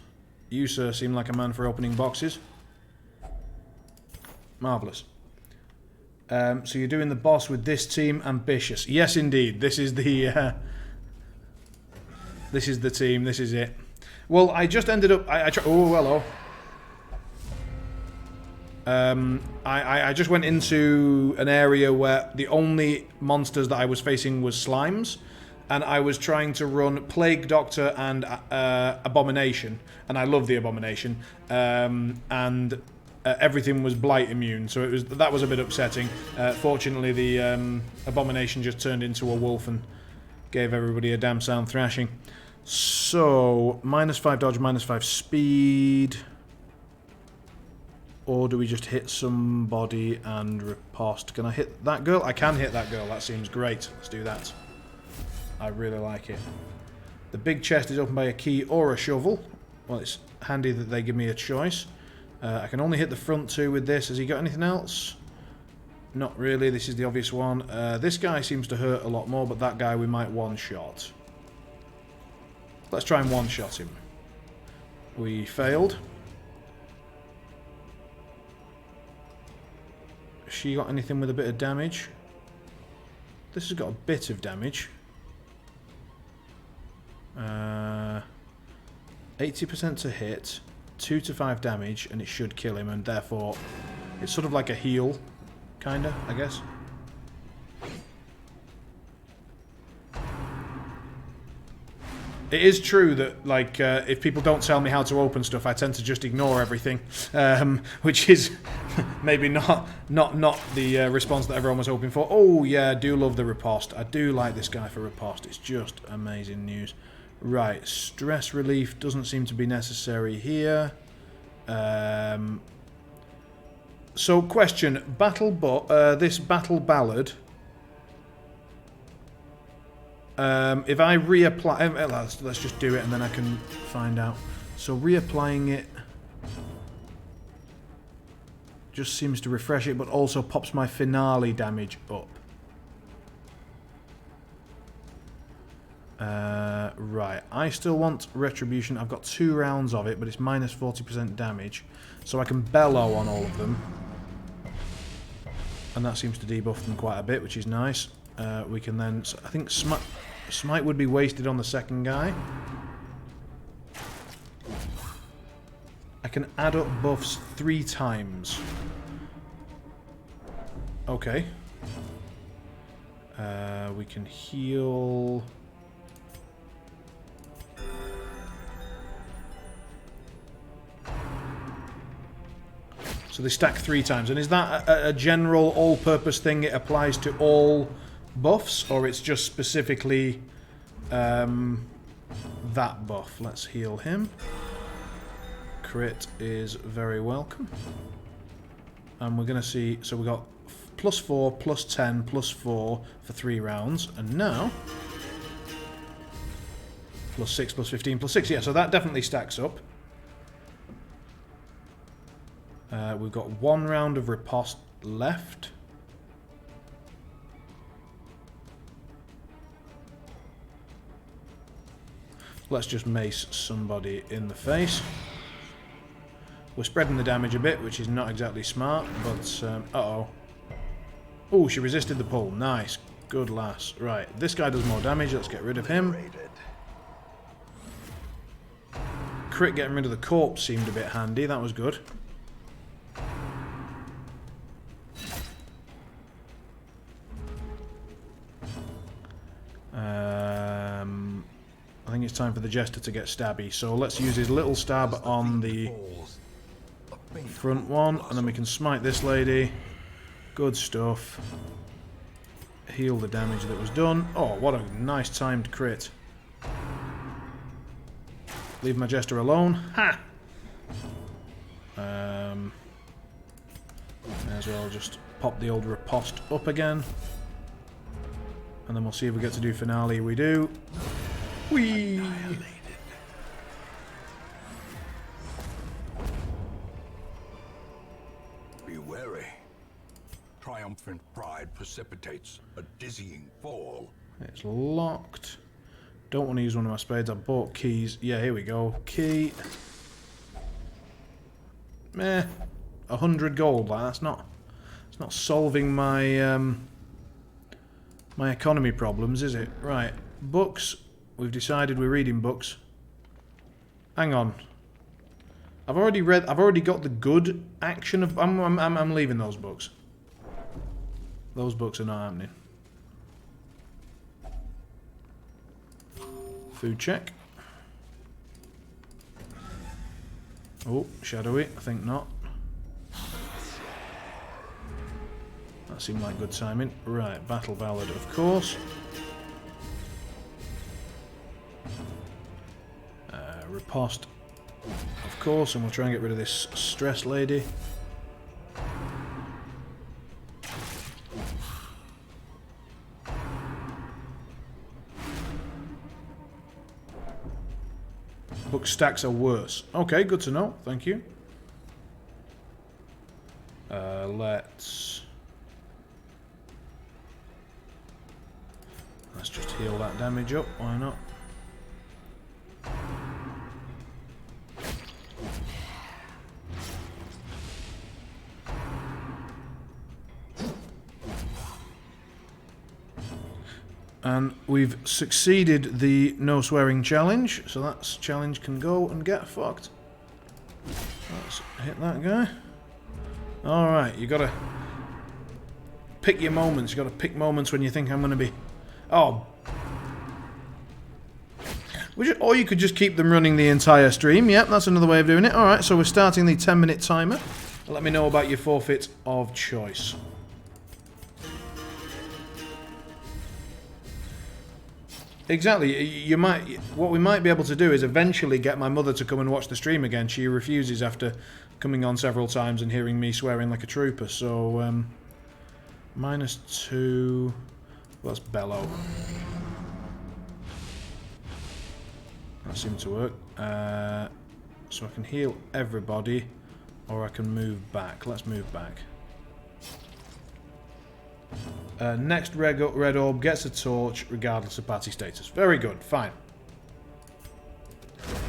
You, sir, seem like a man for opening boxes. Marvellous. So you're doing the boss with this team, Ambitious. Yes, indeed. This is the... this is the team. This is it. Well, I just ended up... oh, hello. I just went into an area where the only monsters that I was facing was slimes, and I was trying to run Plague Doctor and Abomination, and I love the Abomination, and everything was blight immune, so that was a bit upsetting. Fortunately, the Abomination just turned into a wolf and gave everybody a damn sound thrashing. So, -5 dodge, -5 speed... Or do we just hit somebody and riposte? Can I hit that girl? I can hit that girl. That seems great. Let's do that. I really like it. The big chest is opened by a key or a shovel. Well, it's handy that they give me a choice. I can only hit the front two with this. Has he got anything else? Not really. This is the obvious one. This guy seems to hurt a lot more, but that guy we might one-shot. Let's try and one-shot him. We failed. She got anything with a bit of damage? This has got a bit of damage. 80% to hit, 2 to 5 damage, and it should kill him, and therefore it's sort of like a heal, kinda, I guess. It is true that, like, if people don't tell me how to open stuff, I tend to just ignore everything, which is maybe not the response that everyone was hoping for. Oh, yeah, I do love the riposte. I do like this guy for riposte. It's just amazing news. Right, stress relief doesn't seem to be necessary here. So, question, this battle ballad... if I reapply... let's just do it and then I can find out. So reapplying it just seems to refresh it, but also pops my finale damage up. Right, I still want Retribution. I've got 2 rounds of it, but it's minus 40% damage. So I can bellow on all of them. And that seems to debuff them quite a bit, which is nice. We can then... I think Smite would be wasted on the second guy. I can add up buffs 3 times. Okay. We can heal... So they stack 3 times. And is that a general all-purpose thing? It applies to all buffs? Or it's just specifically that buff? Let's heal him. Crit is very welcome. And we're going to see... So we got +4, +10, +4 for 3 rounds. And now... +6, +15, +6. Yeah, so that definitely stacks up. We've got 1 round of riposte left. Let's just mace somebody in the face. We're spreading the damage a bit, which is not exactly smart, but... uh-oh. Oh, she resisted the pull. Nice. Good lass. Right, this guy does more damage. Let's get rid of him. Crit getting rid of the corpse seemed a bit handy. That was good. I think it's time for the Jester to get stabby. So let's use his little stab on the front one, and then we can smite this lady. Good stuff. Heal the damage that was done. Oh, what a nice timed crit. Leave my Jester alone. Ha! May as well just pop the old riposte up again. And then we'll see if we get to do finale. We do. Whee! Be wary. Triumphant pride precipitates a dizzying fall. It's locked. Don't want to use one of my spades. I bought keys. Yeah, here we go. Key. Meh. 100 gold. That's not. It's not solving my my economy problems, is it? Right. Books. We've decided we're reading books. Hang on. I've already got the good action of. I'm leaving those books. Those books are not happening. Food check. Oh, shadowy. I think not. That seemed like good timing. Right, Battle Ballad, of course. Riposte, of course, and we'll try and get rid of this stress lady. Book stacks are worse. Okay, good to know. Thank you. Let's just heal that damage up. Why not? And we've succeeded the no swearing challenge, so that challenge can go and get fucked. Let's hit that guy. Alright, you gotta pick your moments. You gotta pick moments when you think I'm gonna be... Oh. Or you could just keep them running the entire stream. Yep, that's another way of doing it. Alright, so we're starting the 10-minute timer. Let me know about your forfeit of choice. Exactly. You might. What we might be able to do is eventually get my mother to come and watch the stream again. She refuses after coming on several times and hearing me swearing like a trooper. So, -2. Let's bellow. That seemed to work. So I can heal everybody, or I can move back. Let's move back. Next red orb gets a torch regardless of party status. Very good, fine.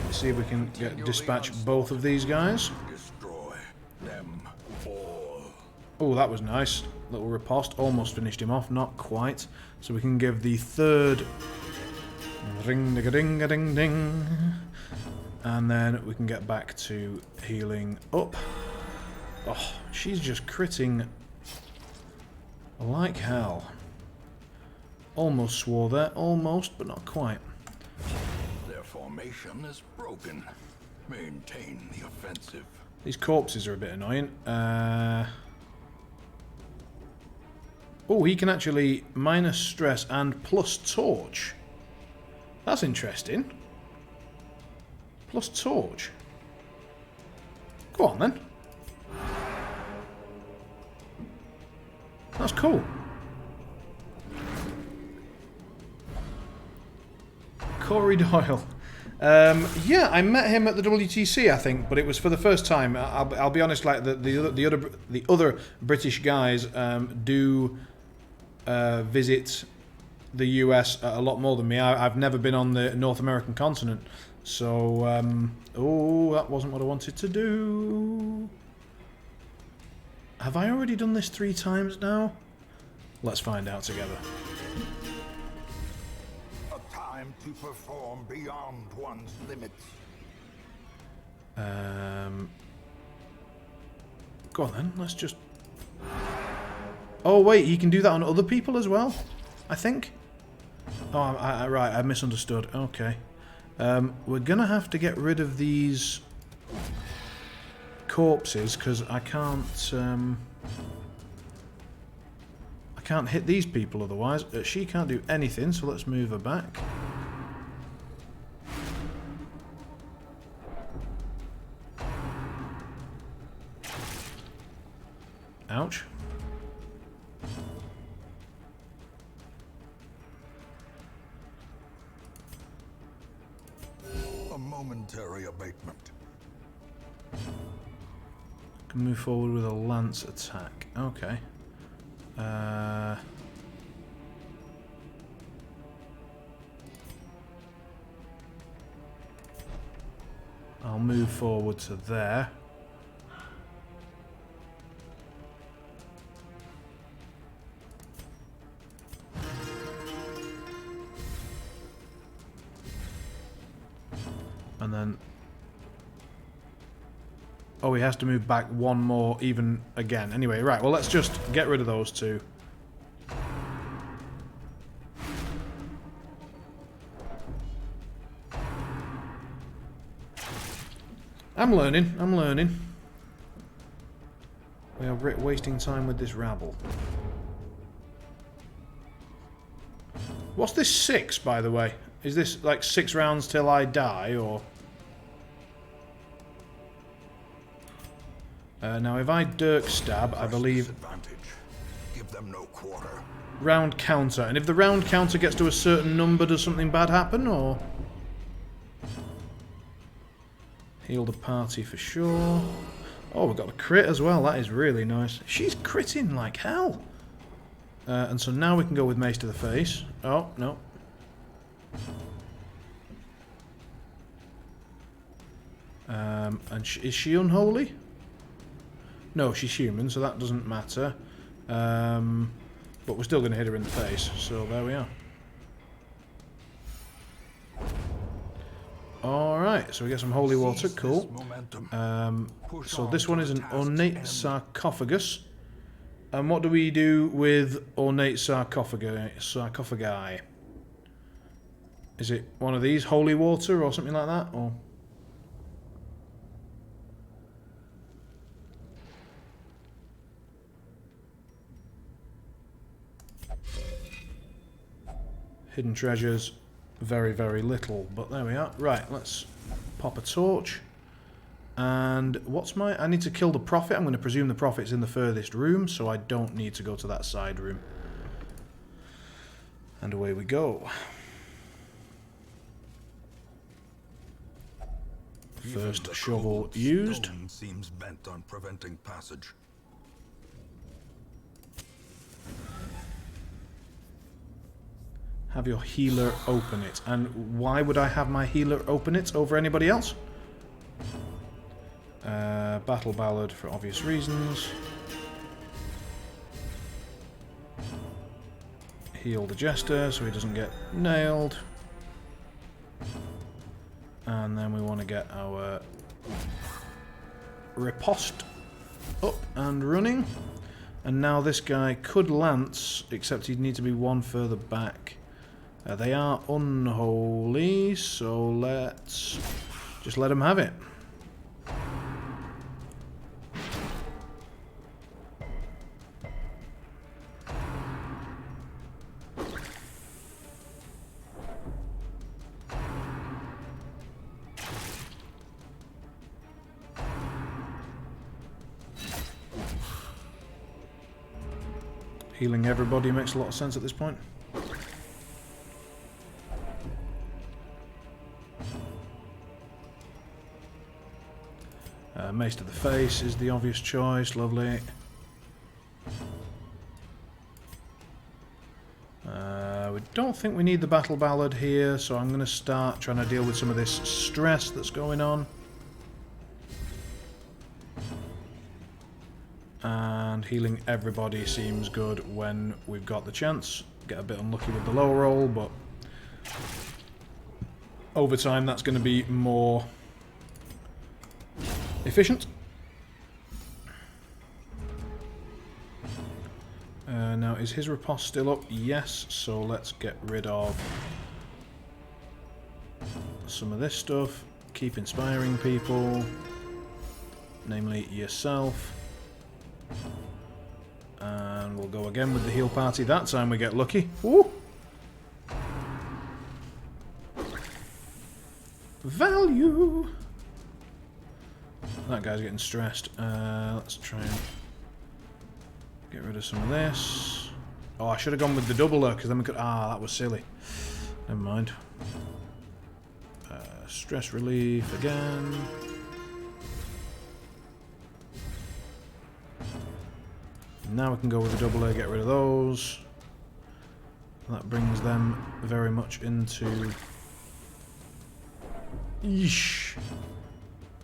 Let's see if we can dispatch both of these guys. Destroy them all. Oh, that was nice. Little riposte. Almost finished him off, not quite. So we can give the third ring-a-ding-a-ding-ding. And then we can get back to healing up. Oh, she's just critting like hell. Almost swore there. Almost, but not quite. Their formation is broken. Maintain the offensive. These corpses are a bit annoying. Oh, he can actually minus stress and plus torch. That's interesting. Plus torch. Go on then. That's cool. Corey Doyle. Yeah, I met him at the WTC, I think, but it was for the first time. I'll be honest, like the other British guys do visit the US a lot more than me. I've never been on the North American continent, so oh, that wasn't what I wanted to do. Have I already done this 3 times now? Let's find out together. A time to perform beyond one's limits. Go on then, let's just... Oh wait, you can do that on other people as well? I think? Oh, right, I misunderstood. Okay. We're gonna have to get rid of these corpses, because I can't hit these people otherwise. She can't do anything, so let's move her back. Ouch. A momentary abatement. Can move forward with a lance attack. Okay. I'll move forward to there. And then... Oh, he has to move back one more even again. Anyway, right, well, let's just get rid of those two. I'm learning, I'm learning. We are wasting time with this rabble. What's this 6, by the way? Is this like 6 rounds till I die, or...? Now, if I Dirk Stab, I believe... Give them no quarter. Round counter. And if the round counter gets to a certain number, does something bad happen, or...? Heal the party for sure. Oh, we've got a crit as well. That is really nice. She's critting like hell. And so now we can go with Mace to the face. Oh, no. And is she unholy? No, she's human, so that doesn't matter. But we're still going to hit her in the face, so there we are. Alright, so we get some holy water, cool. So this one is an ornate sarcophagus. And what do we do with ornate sarcophagi? Is it one of these, holy water or something like that? Or... Hidden treasures, very, very little, but there we are. Right, let's pop a torch. And what's my... I need to kill the prophet. I'm going to presume the prophet's in the furthest room, so I don't need to go to that side room. And away we go. First shovel used. Seems bent on preventing passage. Have your healer open it. And why would I have my healer open it over anybody else? Battle Ballad for obvious reasons. Heal the Jester so he doesn't get nailed. And then we want to get our riposte up and running. And now this guy could lance, except he'd need to be one further back. They are unholy, so let's just let them have it. Healing everybody makes a lot of sense at this point. Mace to the face is the obvious choice. Lovely. We don't think we need the battle ballad here, so I'm going to start trying to deal with some of this stress that's going on. And healing everybody seems good when we've got the chance. Get a bit unlucky with the low roll, but over time that's going to be more efficient. Now, is his riposte still up? Yes, so let's get rid of some of this stuff. Keep inspiring people, namely yourself. And we'll go again with the heal party. That time we get lucky. Woo! Value! That guy's getting stressed. Let's try and get rid of some of this. Oh, I should have gone with the doubler, because then we could... Ah, that was silly. Never mind. Stress relief again. Now we can go with the doubler, get rid of those. That brings them very much into... Yeesh.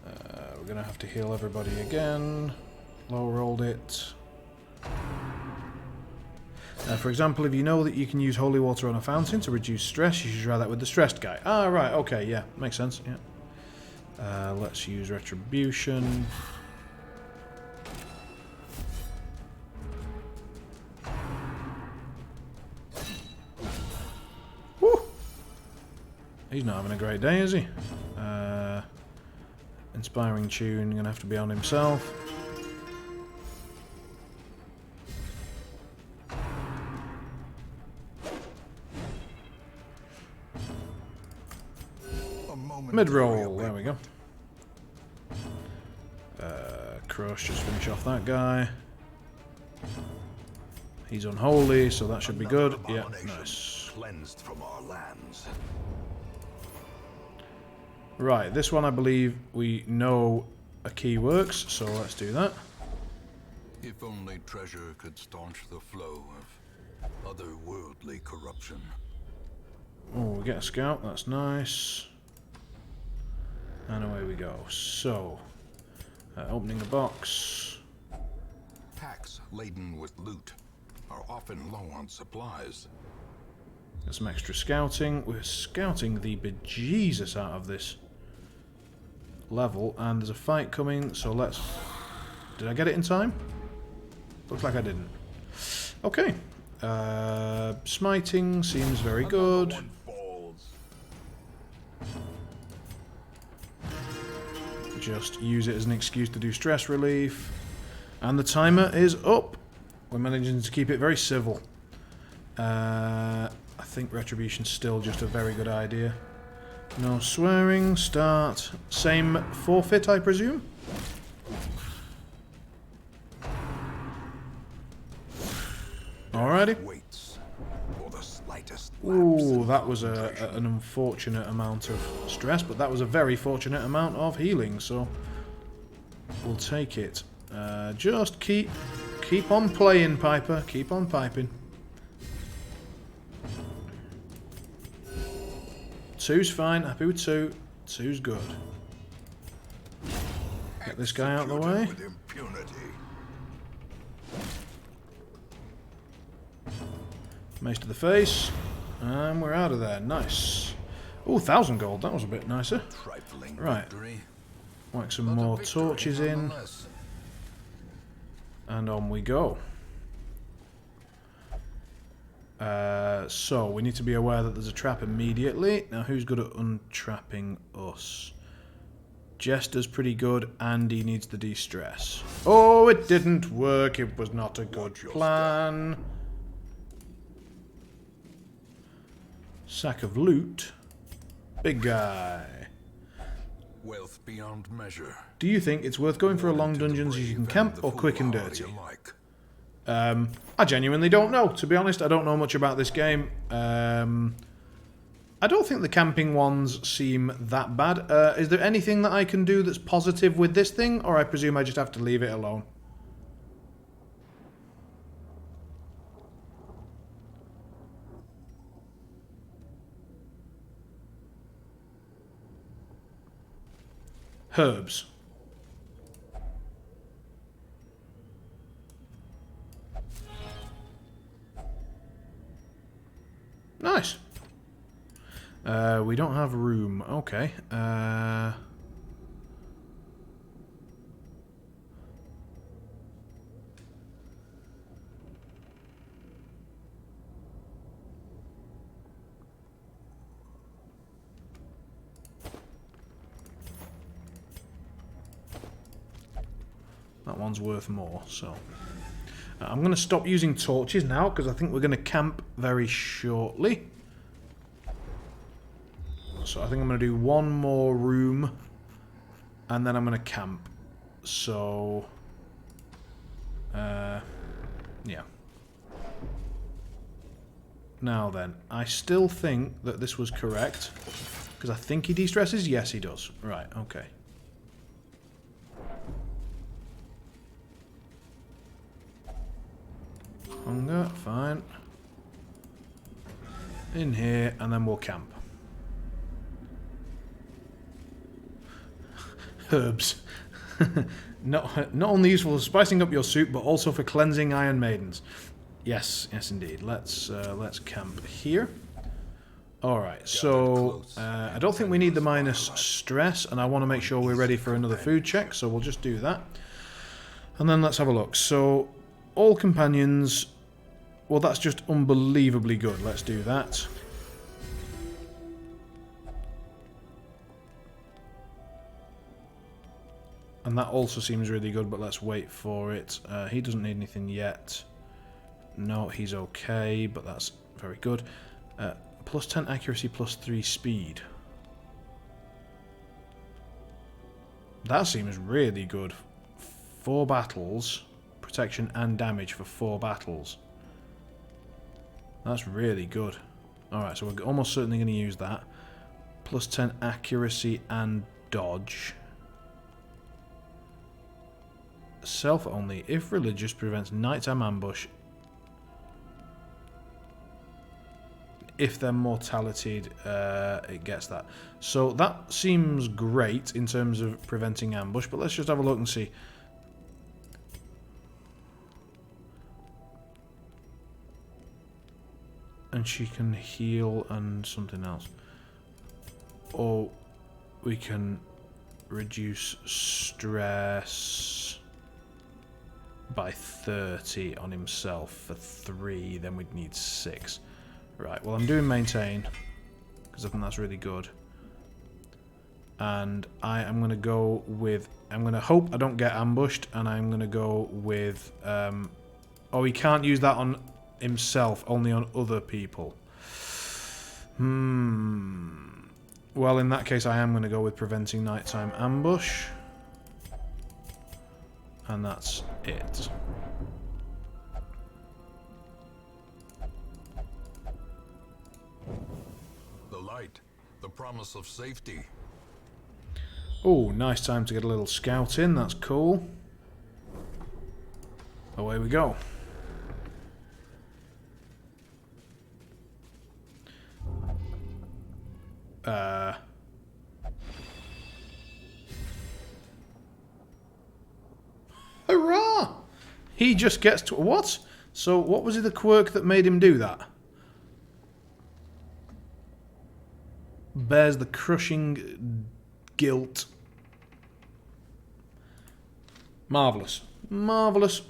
We're going to have to heal everybody again. Low rolled it. For example, if you know that you can use holy water on a fountain to reduce stress, you should try that with the stressed guy. Ah, right, okay, yeah, makes sense, yeah. Let's use retribution. Woo! He's not having a great day, is he? Inspiring tune, gonna have to be on himself. Mid-roll, there we go. Crush, just finish off that guy. He's unholy, so that should be good. Yeah, nice. Cleansed from our lands. Right, this one I believe we know a key works, so let's do that. If only treasure could staunch the flow of otherworldly corruption. Oh, we get a scout, that's nice. And away we go. So, opening the box. Packs laden with loot are often low on supplies. Get some extra scouting. We're scouting the bejesus out of this level, and there's a fight coming, so let's... Did I get it in time? Looks like I didn't. Okay. Smiting seems very good. Just use it as an excuse to do stress relief. And the timer is up. We're managing to keep it very civil. I think retribution's still just a very good idea. No swearing. Start. Same forfeit, I presume? Alrighty. Ooh, that was an unfortunate amount of stress, but that was a very fortunate amount of healing, so we'll take it. Just keep on playing, Piper. Keep on piping. 2's fine. Happy with 2. 2's good. Get this guy out of the way. Mace to the face. And we're out of there. Nice. Oh, 1,000 gold. That was a bit nicer. Right. Whack some more torches in. And on we go. So, we need to be aware that there's a trap immediately. Now, who's good at untrapping us? Jester's pretty good, and he needs the de-stress. Oh, it didn't work. It was not a good plan. Sack of loot. Big guy. Wealth beyond measure. Do you think it's worth going for a long dungeon so you can camp, or quick and dirty? I genuinely don't know. To be honest, I don't know much about this game. I don't think the camping ones seem that bad. Is there anything that I can do that's positive with this thing, or I presume I just have to leave it alone? Herbs. Nice. We don't have room. Okay. That one's worth more, so... I'm going to stop using torches now, because I think we're going to camp very shortly. So I think I'm going to do one more room, and then I'm going to camp. So... yeah. Now then, I still think that this was correct, because I think he de-stresses? Yes, he does. Right, okay. Hunger, fine. In here, and then we'll camp. Herbs. not only useful for spicing up your soup, but also for cleansing Iron Maidens. Yes, yes indeed. Let's camp here. Alright, so I don't think we need the minus stress, and I want to make sure we're ready for another food check, so we'll just do that. And then let's have a look. So, all companions... Well, that's just unbelievably good. Let's do that. And that also seems really good, but let's wait for it. He doesn't need anything yet. No, he's okay, but that's very good. Plus 10 accuracy, plus 3 speed. That seems really good. 4 battles, protection and damage for 4 battles. That's really good. Alright, so we're almost certainly going to use that. Plus 10 accuracy and dodge. Self only. If religious, prevents nighttime ambush. If they're mortalityed, it gets that. So that seems great in terms of preventing ambush, but let's just have a look and see. And she can heal and something else. Or we can reduce stress by 30 on himself for 3, then we'd need 6. Right, well I'm doing maintain, because I think that's really good. And I am going to go with... I'm going to hope I don't get ambushed, and I'm going to go with... oh, he can't use that on himself, only on other people. Well, in that case I am going to go with preventing nighttime ambush. And that's it. The light, the promise of safety. Oh, nice time to get a little scout in, that's cool. Away we go. Hurrah! He just gets to... What? So what was it, the quirk that made him do that? Bears the crushing guilt. Marvellous. Marvellous.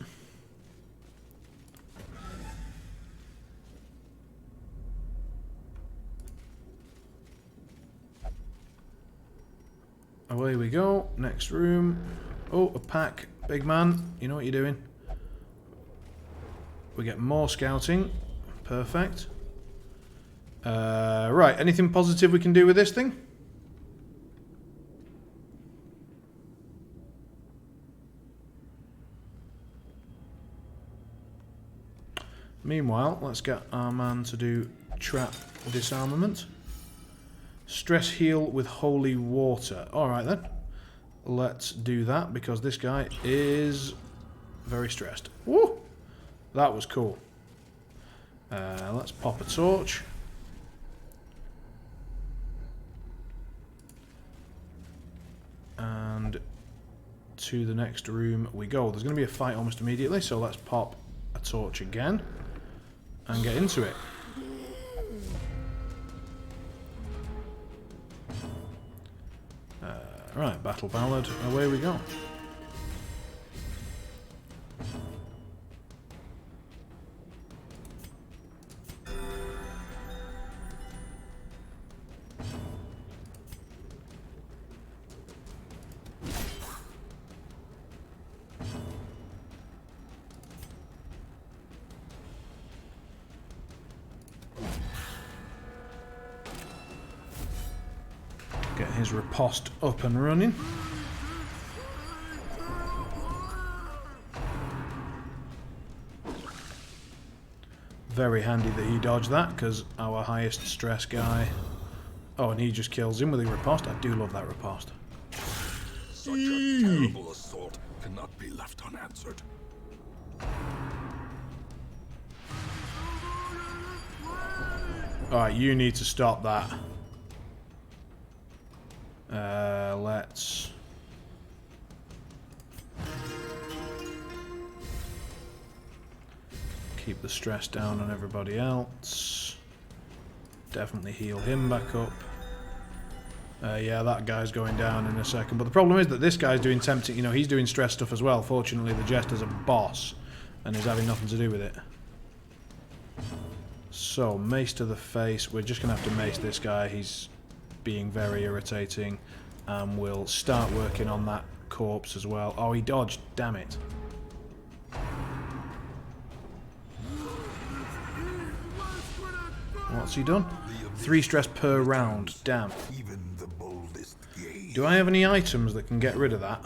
Away we go. Next room. Oh, a pack. Big man. You know what you're doing. We get more scouting. Perfect. Right, anything positive we can do with this thing? Meanwhile, let's get our man to do trap disarmament. Stress heal with holy water. Alright then. Let's do that because this guy is very stressed. Woo! That was cool. Let's pop a torch. And to the next room we go. There's going to be a fight almost immediately, so let's pop a torch again and get into it. Right, Battle Ballad, away we go. Get his riposte up and running. Very handy that he dodged that, because our highest stress guy... Oh, and he just kills him with a riposte. I do love that riposte. Such a terrible assault cannot be left unanswered. Alright, you need to stop that. Let's... keep the stress down on everybody else. Definitely heal him back up. Yeah, that guy's going down in a second. But the problem is that this guy's doing tempting... You know, he's doing stress stuff as well. Fortunately, the Jester's a boss and is having nothing to do with it. So, mace to the face. We're just going to have to mace this guy. He's being very irritating. And we'll start working on that corpse as well. Oh, he dodged. Damn it. What's he done? 3 stress per round. Damn. Even the boldest gaze. Do I have any items that can get rid of that?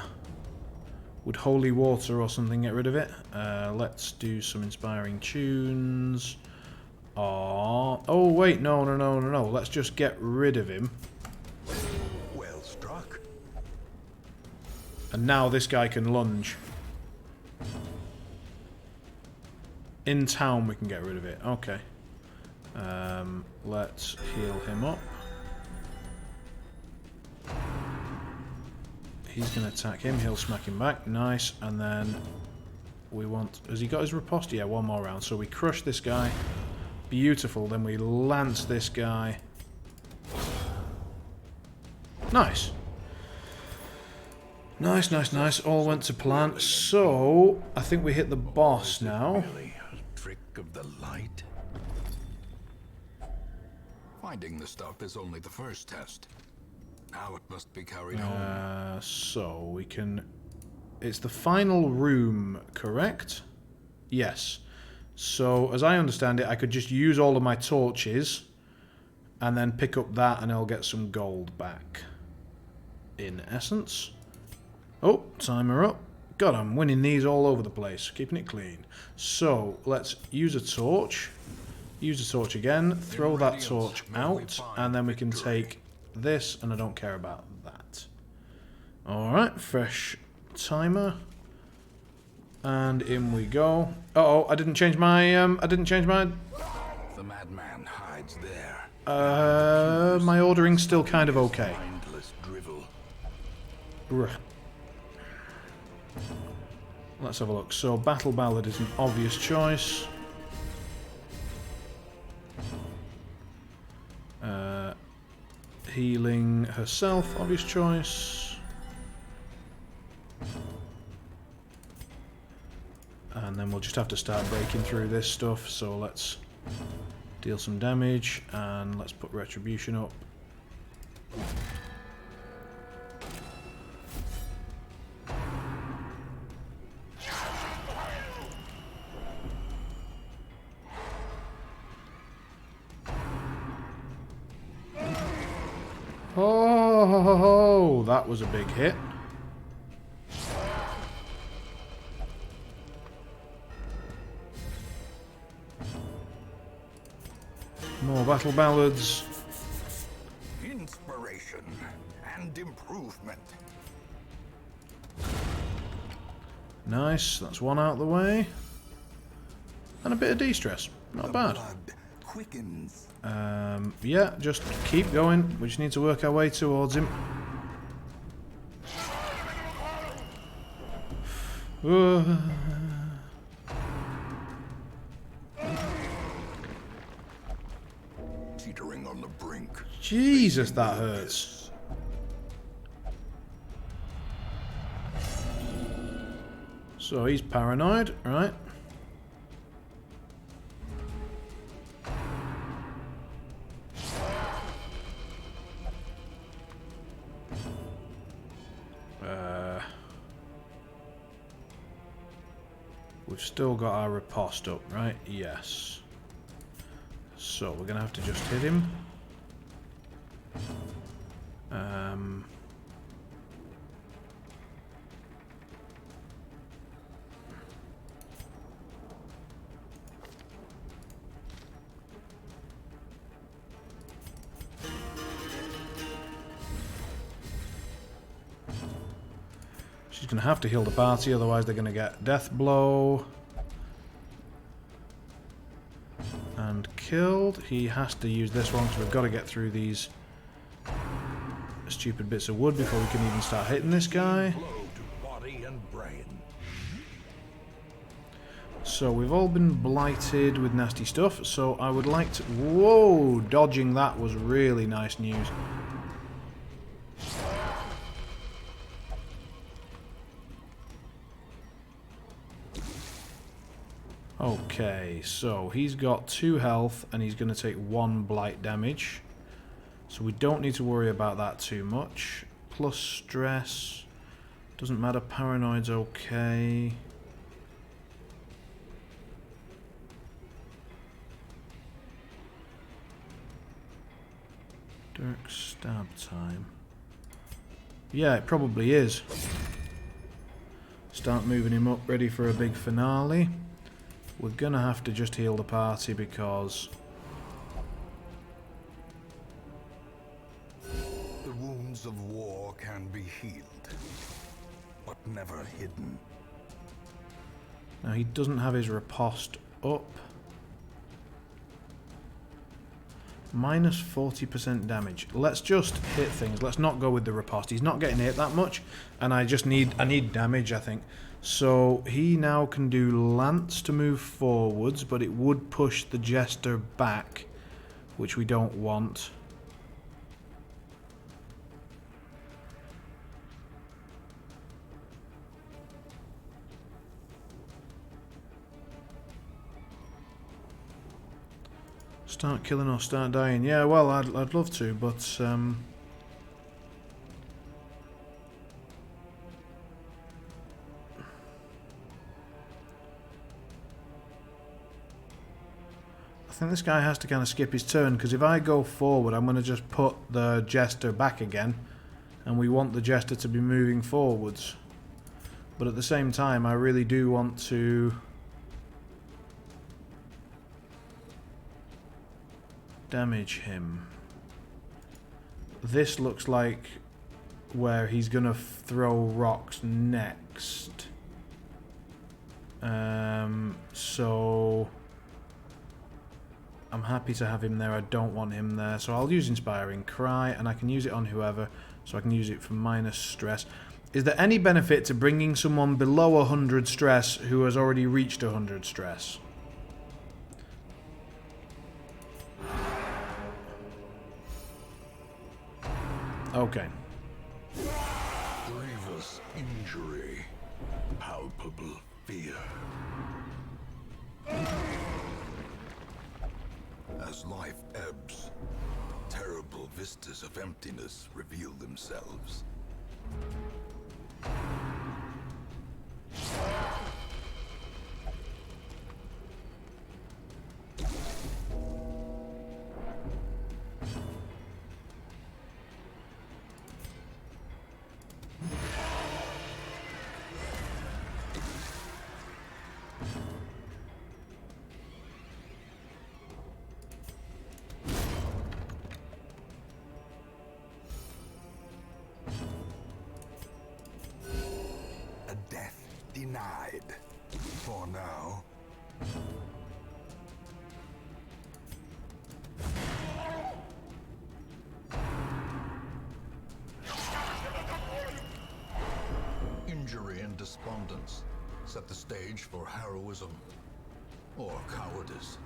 Would holy water or something get rid of it? Let's do some inspiring tunes. Oh wait, no. Let's just get rid of him. Well struck. And now this guy can lunge. In town we can get rid of it. Okay. Let's heal him up. He's going to attack him. He'll smack him back. Nice. And then we want... Has he got his riposte? Yeah, one more round. So we crush this guy. Beautiful. Then we lance this guy. Nice. Nice. All went to plan. So, I think we hit the boss now. Really a trick of the light? Finding the stuff is only the first test. Now it must be carried home. So we can... It's the final room, correct? Yes. So, as I understand it, I could just use all of my torches and then pick up that and I'll get some gold back. In essence. Oh, timer up. God, I'm winning these all over the place. Keeping it clean. So, let's use a torch. Use a torch again. Throw that torch out. And then we can take this, and I don't care about that. Alright, fresh timer. And in we go. Uh-oh, I didn't change my... The madman hides there. My ordering's still kind of okay. Mindless drivel. Let's have a look. So, Battle Ballad is an obvious choice. Healing herself, obvious choice. And then we'll just have to start breaking through this stuff. So let's deal some damage and let's put Retribution up. Oh, that was a big hit. More Battle Ballads. and improvement. Nice, that's one out of the way. And a bit of de-stress. Not bad. Blood quickens. Yeah, just keep going. We just need to work our way towards him. Teetering on the brink. Jesus, that hurts. So he's paranoid, right? We've still got our riposte up, right? Yes. So we're gonna have to just hit him. She's going to have to heal the party, otherwise they're going to get death blow. And killed. He has to use this one because we've got to get through these stupid bits of wood before we can even start hitting this guy. Blow to body and brain. So we've all been blighted with nasty stuff, so I would like to... Whoa! Dodging that was really nice news. Okay, so he's got 2 health and he's going to take 1 blight damage. So we don't need to worry about that too much. Plus stress. Doesn't matter, paranoid's okay. Dirk stab time. Yeah, it probably is. Start moving him up, ready for a big finale. We're gonna have to just heal the party because The wounds of war can be healed, but never hidden. now he doesn't have his riposte up. Minus 40% damage. Let's just hit things. Let's not go with the riposte. He's not getting hit that much, and I need damage, I think. So he now can do lance to move forwards, but it would push the jester back, which we don't want. Start killing or start dying. Yeah, well, I'd love to, but I think this guy has to kind of skip his turn, because if I go forward, I'm going to just put the jester back again, and we want the jester to be moving forwards. But at the same time, I really do want to damage him. This looks like where he's going to throw rocks next. So I'm happy to have him there. I don't want him there. So I'll use Inspiring Cry, and I can use it on whoever. So I can use it for minus stress. Is there any benefit to bringing someone below 100 stress who has already reached 100 stress? Okay. Grievous injury. Palpable fear. As life ebbs, terrible vistas of emptiness reveal themselves. a death denied. For now. Injury and despondence set the stage for heroism or cowardice.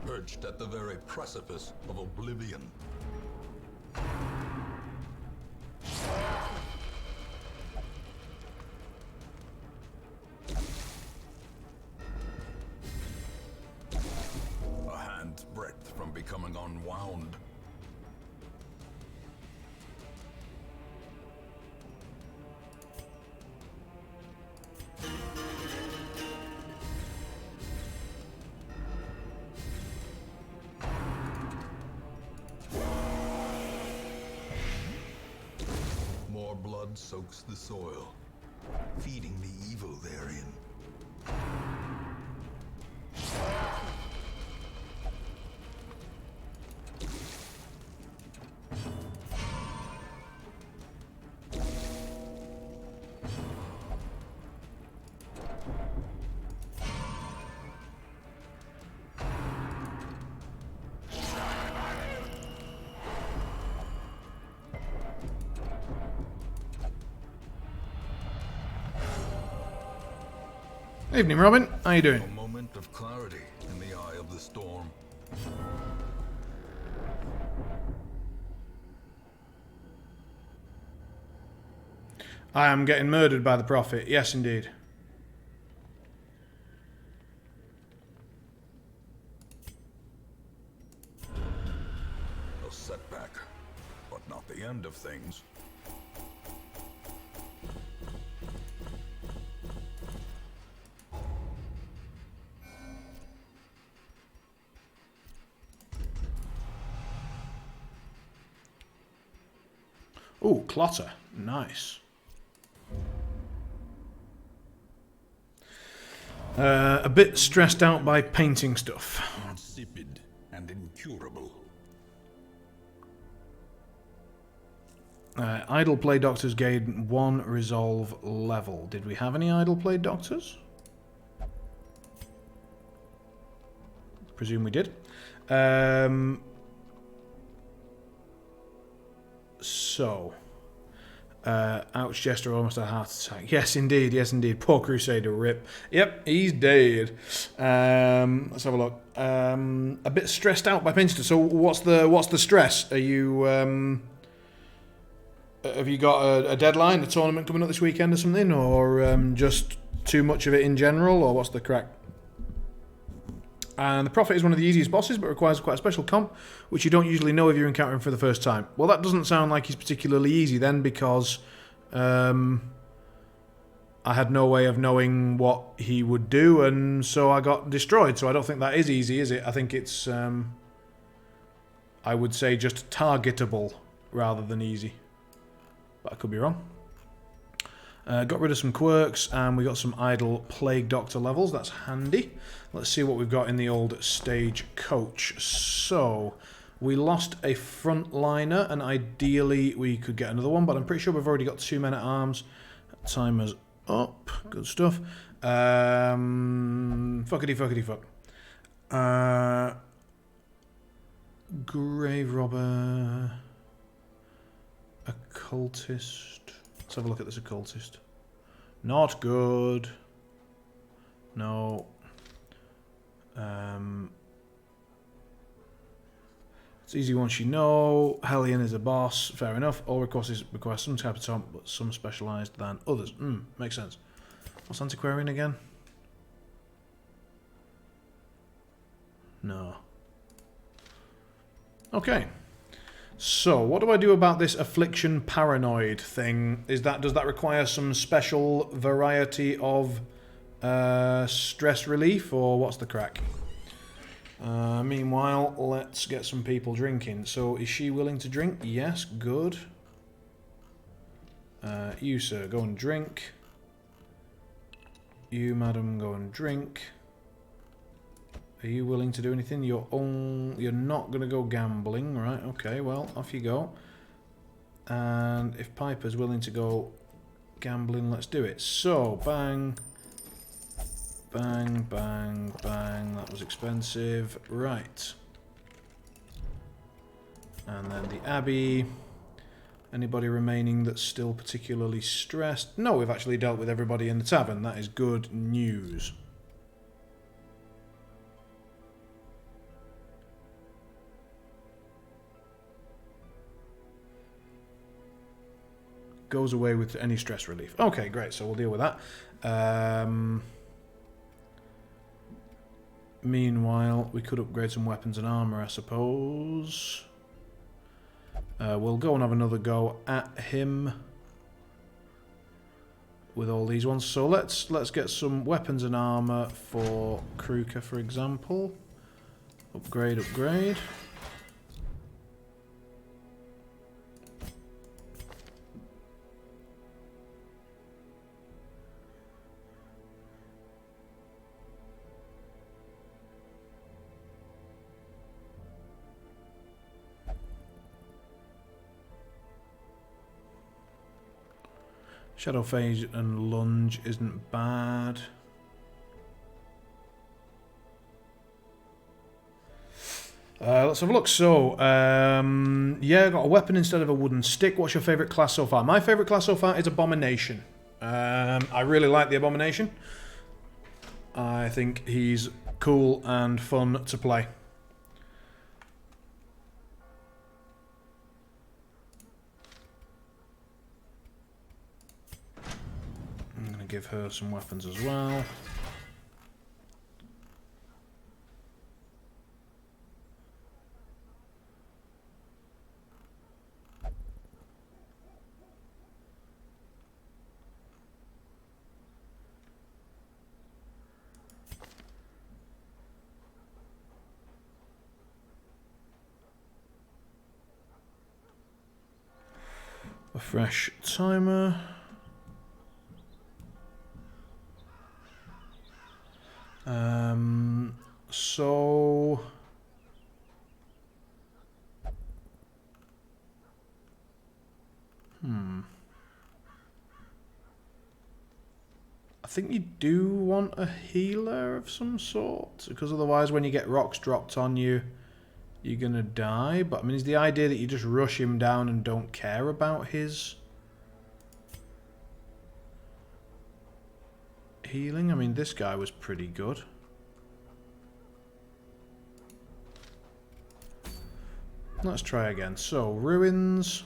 Perched at the very precipice of oblivion. A hand's breadth from becoming unwound. More blood soaks the soil, feeding the evil therein. Evening, Robin. How you doing? A moment of clarity in the eye of the storm. I am getting murdered by the Prophet. Yes, indeed. A setback, but not the end of things. Ooh, Clotter. Nice. A bit stressed out by painting stuff. Insipid and incurable. Idle Play Doctors gain 1 resolve level. Did we have any Idle Play Doctors? Presume we did. Ouch, Jester almost had a heart attack. Yes, indeed. Yes, indeed. Poor Crusader, rip. Yep, he's dead. Let's have a look. A bit stressed out by Pinster. So, what's the stress? Are you have you got a deadline, a tournament coming up this weekend or something, or just too much of it in general, or what's the crack? And the Prophet is one of the easiest bosses, but requires quite a special comp, which you don't usually know if you're encountering for the first time. Well, that doesn't sound like he's particularly easy then, because I had no way of knowing what he would do, and so I got destroyed. So I don't think that is easy, is it? I think it's, I would say, just targetable rather than easy. But I could be wrong. Got rid of some quirks, and we got some idle Plague Doctor levels. That's handy. Let's see what we've got in the old stage coach. So, we lost a frontliner, and ideally we could get another one, but I'm pretty sure we've already got 2 men-at-arms. Timer's up. Good stuff. Fuckity-fuckity-fuck. Grave Robber. Occultist. Let's have a look at this occultist. Not good. No. It's easy once you know. Hellion is a boss. Fair enough. All requires some type of taunt, but some specialised than others. Makes sense. What's Antiquarian again? No. Okay. So, what do I do about this affliction paranoid thing? Does that require some special variety of stress relief, or what's the crack? Meanwhile, let's get some people drinking. So, is she willing to drink? Yes, good. You, sir, go and drink. You, madam, go and drink. Are you willing to do anything? You're not going to go gambling, right? Okay, well, off you go. And if Piper's willing to go gambling, let's do it. So, bang. Bang, bang, bang. That was expensive. Right. And then the Abbey. Anybody remaining that's still particularly stressed? No, we've actually dealt with everybody in the tavern. That is good news. Goes away with any stress relief. Okay, great. So we'll deal with that. Meanwhile, we could upgrade some weapons and armor, I suppose. We'll go and have another go at him with all these ones. So let's get some weapons and armor for Kruka, for example. Upgrade, upgrade. Shadow Phase and Lunge isn't bad. Let's have a look. So, yeah, got a weapon instead of a wooden stick. What's your favourite class so far? My favourite class so far is Abomination. I really like the Abomination. I think he's cool and fun to play. I'm going to give her some weapons as well. A fresh timer. So I think you do want a healer of some sort, because otherwise when you get rocks dropped on you, you're gonna die. But I mean, is the idea that you just rush him down and don't care about his healing? I mean, this guy was pretty good. Let's try again. So, ruins.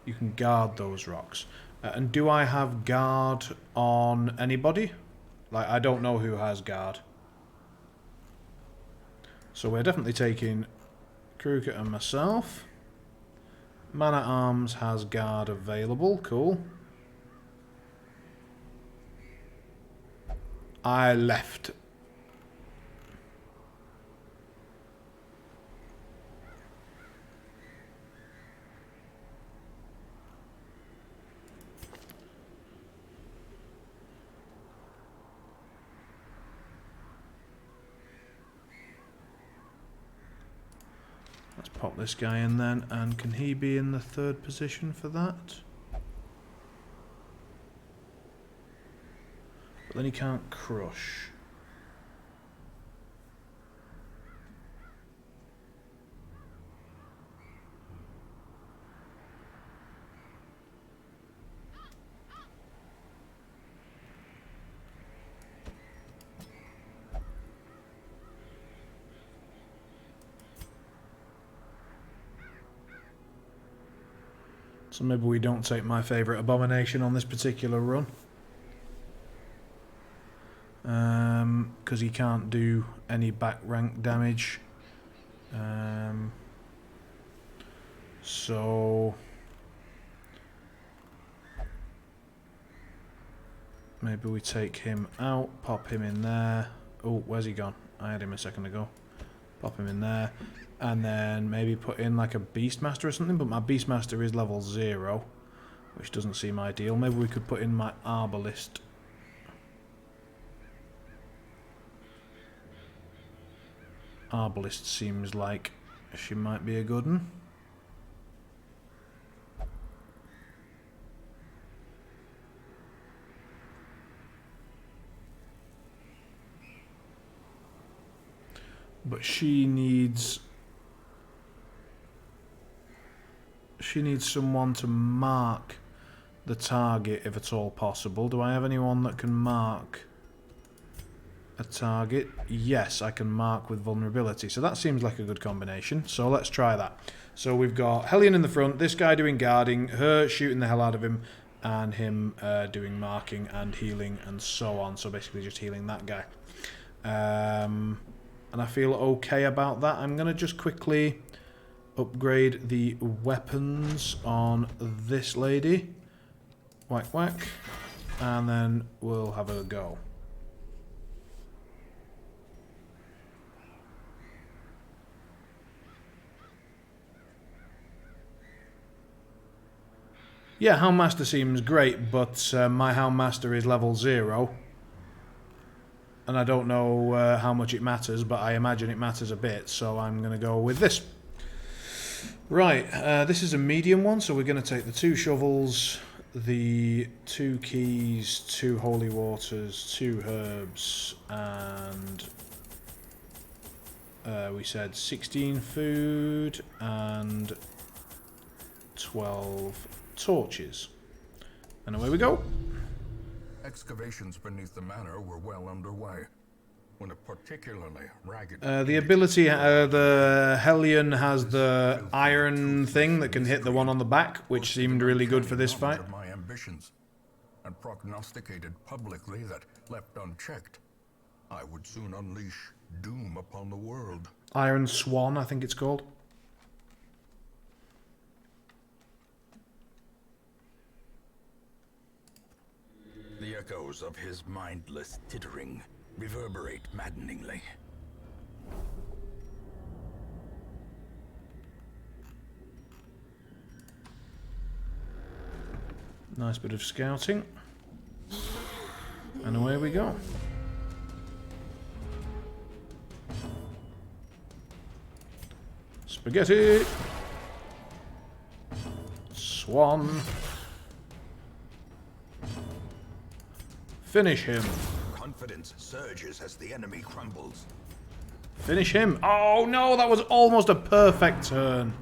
You can guard those rocks. And do I have guard on anybody? Like, I don't know who has guard. So we're definitely taking Kruka and myself. Man at Arms has guard available. Cool. I left. Let's pop this guy in then, and can he be in the third position for that? But then he can't crush. So maybe we don't take my favourite Abomination on this particular run. Because he can't do any back rank damage. So maybe we take him out, pop him in there. Oh, where's he gone? I had him a second ago. Pop him in there. And then maybe put in like a Beastmaster or something, but my Beastmaster is level 0, which doesn't seem ideal. Maybe we could put in my Arbalist. Arbalist seems like She might be a good one. But she needs someone to mark the target if at all possible. Do I have anyone that can mark a target? Yes, I can mark with vulnerability. So that seems like a good combination. So let's try that. So we've got Hellion in the front, this guy doing guarding, her shooting the hell out of him, and him doing marking and healing and so on. So basically just healing that guy. And I feel okay about that. I'm going to just quickly upgrade the weapons on this lady. Whack, whack. And then we'll have a go. Yeah, Houndmaster seems great, but my Houndmaster is level 0. And I don't know how much it matters, but I imagine it matters a bit, so I'm going to go with this. Right, this is a medium one, so we're going to take the 2 shovels, the 2 keys, 2 holy waters, 2 herbs, and we said 16 food and 12 torches. And away we go. Excavations beneath the manor were well underway when a particularly ragged... The ability, the Hellion has the iron thing that can hit the one on the back, which seemed really good for this fight. ...my ambitions, and prognosticated publicly that, left unchecked, I would soon unleash doom upon the world. Iron Swan, I think it's called. The echoes of his mindless tittering reverberate maddeningly. Nice bit of scouting. And away we go. Spaghetti! Swan! Finish him! Confidence surges as the enemy crumbles. Finish him! Oh no, that was almost a perfect turn.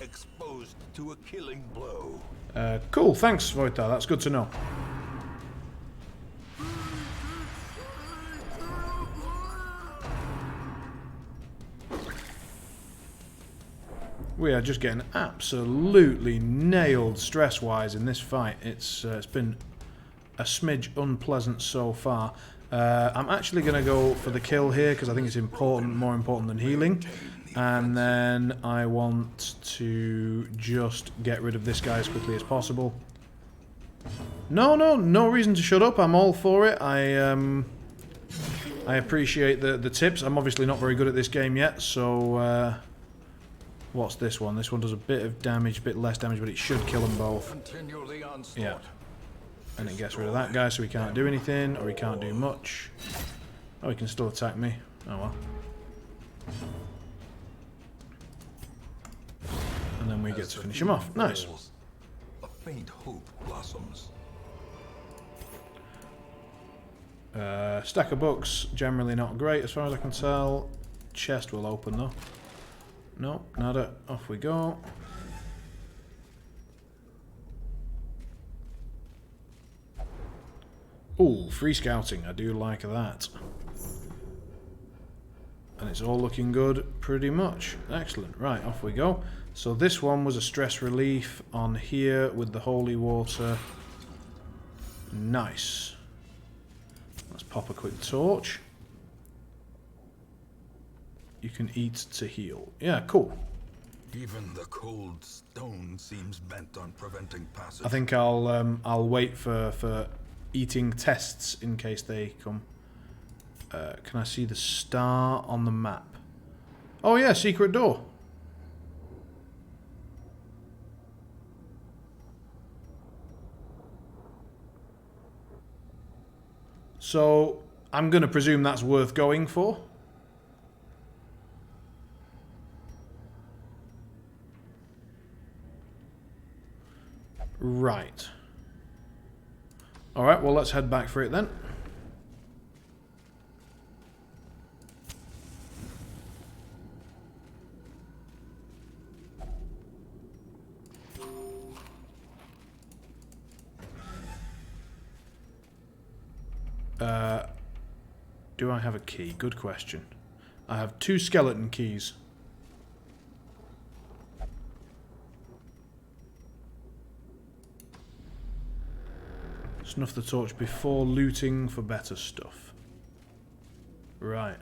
Exposed to a killing blow. Cool, thanks, Voita. That's good to know. We are just getting absolutely nailed stress-wise in this fight. It's been a smidge unpleasant so far. I'm actually going to go for the kill here because I think it's important, more important than healing. And then I want to just get rid of this guy as quickly as possible. No reason to shut up. I'm all for it. I appreciate the tips. I'm obviously not very good at this game yet, so... what's this one? This one does a bit of damage, a bit less damage, but it should kill them both. Yeah. And it gets rid of that guy, so he can't do anything, or he can't do much. Oh, he can still attack me. Oh well. And then we get to finish him off. Nice. A faint hope blossoms. Stack of books, generally not great as far as I can tell. Chest will open though. No, nada. Off we go. Ooh, free scouting. I do like that. And it's all looking good pretty much. Excellent. Right, off we go. So this one was a stress relief on here with the holy water. Nice. Let's pop a quick torch. You can eat to heal. Yeah, cool. Even the cold stone seems bent on preventing passage. I think I'll wait for eating tests in case they come. Can I see the star on the map? Oh yeah, secret door. So I'm going to presume that's worth going for. Right. Alright, well let's head back for it then. Do I have a key? Good question. I have 2 skeleton keys. Snuff the torch before looting for better stuff. Right.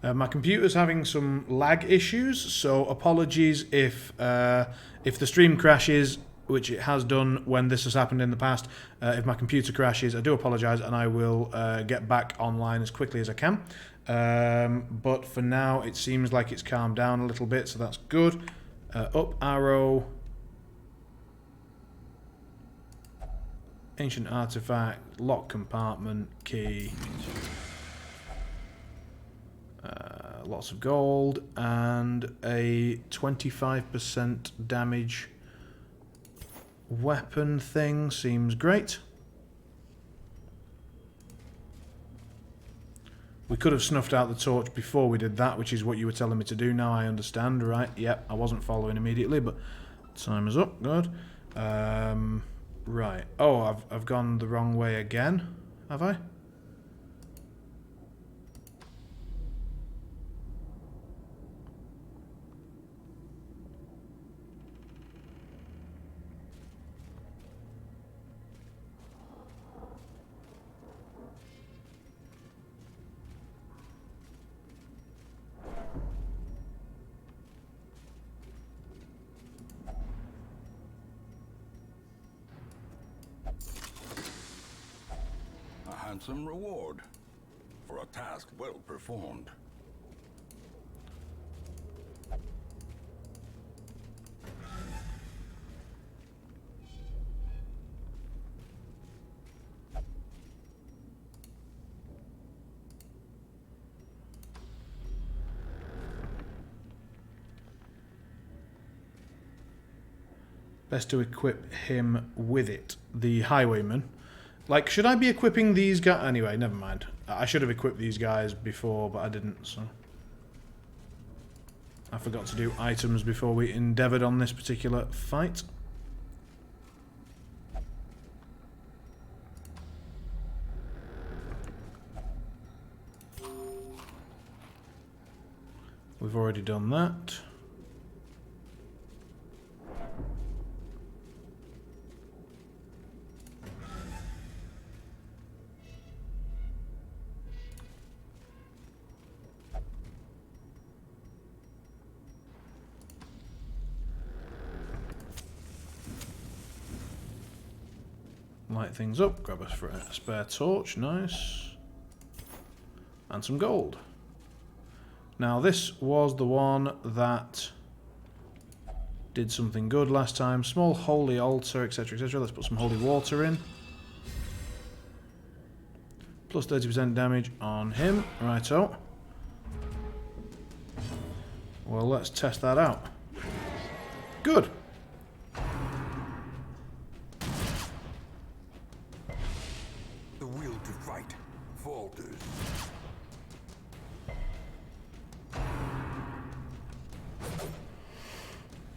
My computer's having some lag issues, so apologies if the stream crashes, which it has done when this has happened in the past. If my computer crashes, I do apologise, and I will get back online as quickly as I can. But for now, it seems like it's calmed down a little bit, so that's good. Up arrow. Ancient artifact, lock compartment, key. Lots of gold and a 25% damage weapon thing seems great. We could have snuffed out the torch before we did that, which is what you were telling me to do. Now I understand, right? Yep, I wasn't following immediately, but time is up. Good. Right. Oh, I've gone the wrong way again, have I? Handsome reward for a task well performed. Best to equip him with it, the highwayman. Like, should I be equipping these guys? Anyway, never mind. I should have equipped these guys before, but I didn't, so. I forgot to do items before we endeavoured on this particular fight. We've already done that. Light things up, grab a spare torch, nice. And some gold. Now this was the one that did something good last time. Small holy altar, etc, etc. Let's put some holy water in. Plus 30% damage on him. Righto. Well, let's test that out. Good. The will to fight falters.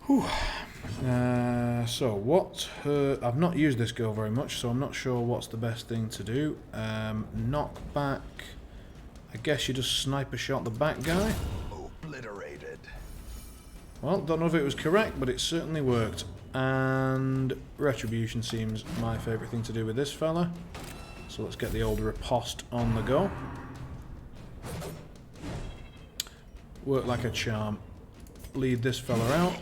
Whew. So what I've not used this girl very much, so I'm not sure what's the best thing to do. Knock back, I guess you just sniper shot the back guy. Obliterated. Well, don't know if it was correct, but it certainly worked. And Retribution seems my favourite thing to do with this fella. So let's get the old riposte on the go. Work like a charm. Lead this fella out.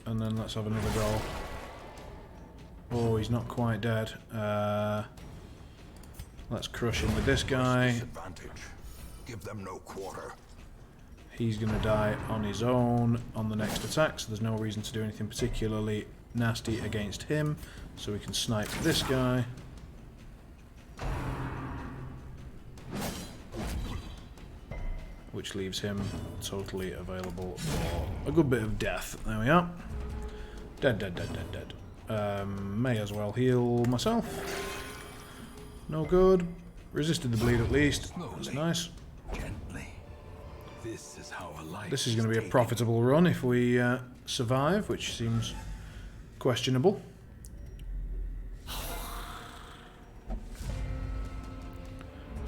And then let's have another go. Oh, he's not quite dead. Let's crush him with this guy. Disadvantage. Give them no quarter. He's going to die on his own on the next attack, so there's no reason to do anything particularly nasty against him. So we can snipe this guy. Which leaves him totally available for a good bit of death. There we are. Dead, dead, dead, dead, dead. May as well heal myself. No good. Resisted the bleed at least. That's nice. Gently. This is how a life This is going to be a profitable run if we survive, which seems questionable.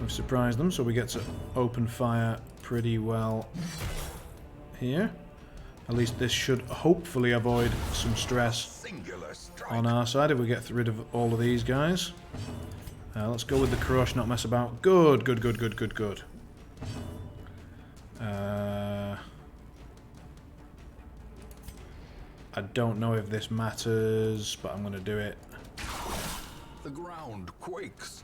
We've surprised them, so we get to open fire pretty well here. At least this should hopefully avoid some stress singular strike. on our side if we get rid of all of these guys. Let's go with the crush, not mess about. Good, good, good, good, good, good. I don't know if this matters, but I'm going to do it. The ground quakes.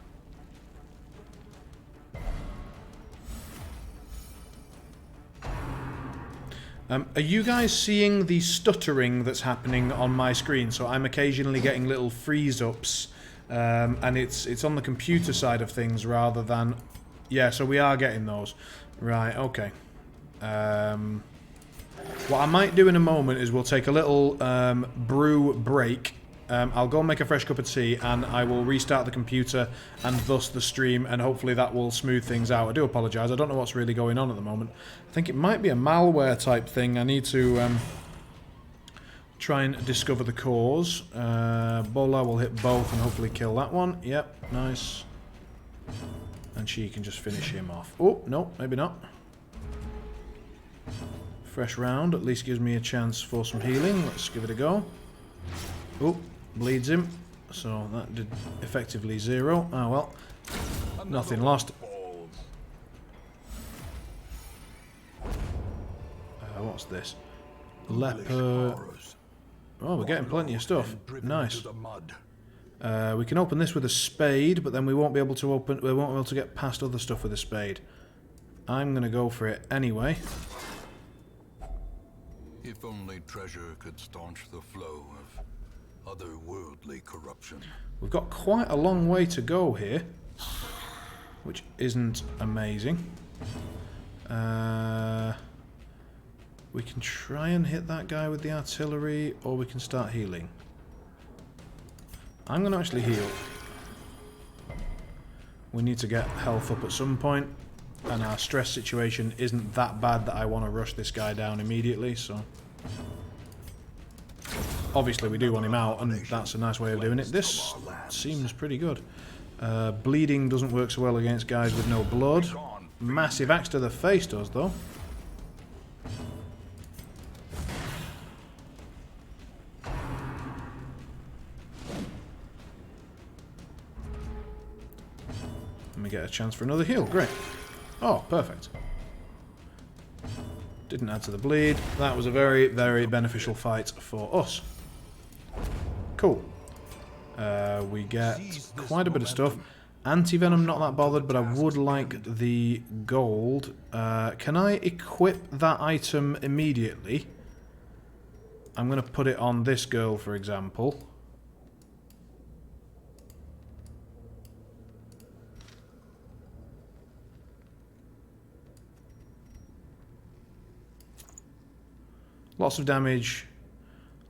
Are you guys seeing the stuttering that's happening on my screen? So I'm occasionally getting little freeze-ups, and it's on the computer side of things rather than... Yeah, so we are getting those. Right, okay. What I might do in a moment is we'll take a little brew break. I'll go make a fresh cup of tea and I will restart the computer and thus the stream, and hopefully that will smooth things out. I do apologise, I don't know what's really going on at the moment. I think it might be a malware type thing. I need to try and discover the cause. Bola will hit both and hopefully kill that one. Yep, nice. And she can just finish him off. Oh, no, maybe not. Fresh round, at least gives me a chance for some healing. Let's give it a go. Oh, bleeds him. So that did effectively 0. Ah, well. Nothing lost. What's this? Leper. Oh, we're getting plenty of stuff. Nice. We can open this with a spade, but then we won't be able to open. We won't be able to get past other stuff with a spade. I'm gonna go for it anyway. If only treasure could staunch the flow of otherworldly corruption. We've got quite a long way to go here, which isn't amazing. We can try and hit that guy with the artillery, or we can start healing. I'm going to actually heal. We need to get health up at some point, and our stress situation isn't that bad that I want to rush this guy down immediately, so... Obviously we do want him out, and that's a nice way of doing it. This seems pretty good. Bleeding doesn't work so well against guys with no blood. Massive axe to the face does, though. And we get a chance for another heal. Great. Oh, perfect. Didn't add to the bleed. That was a very, very beneficial fight for us. Cool. We get quite a bit of stuff. Anti-venom, not that bothered, but I would like the gold. Can I equip that item immediately? I'm going to put it on this girl, for example. Lots of damage,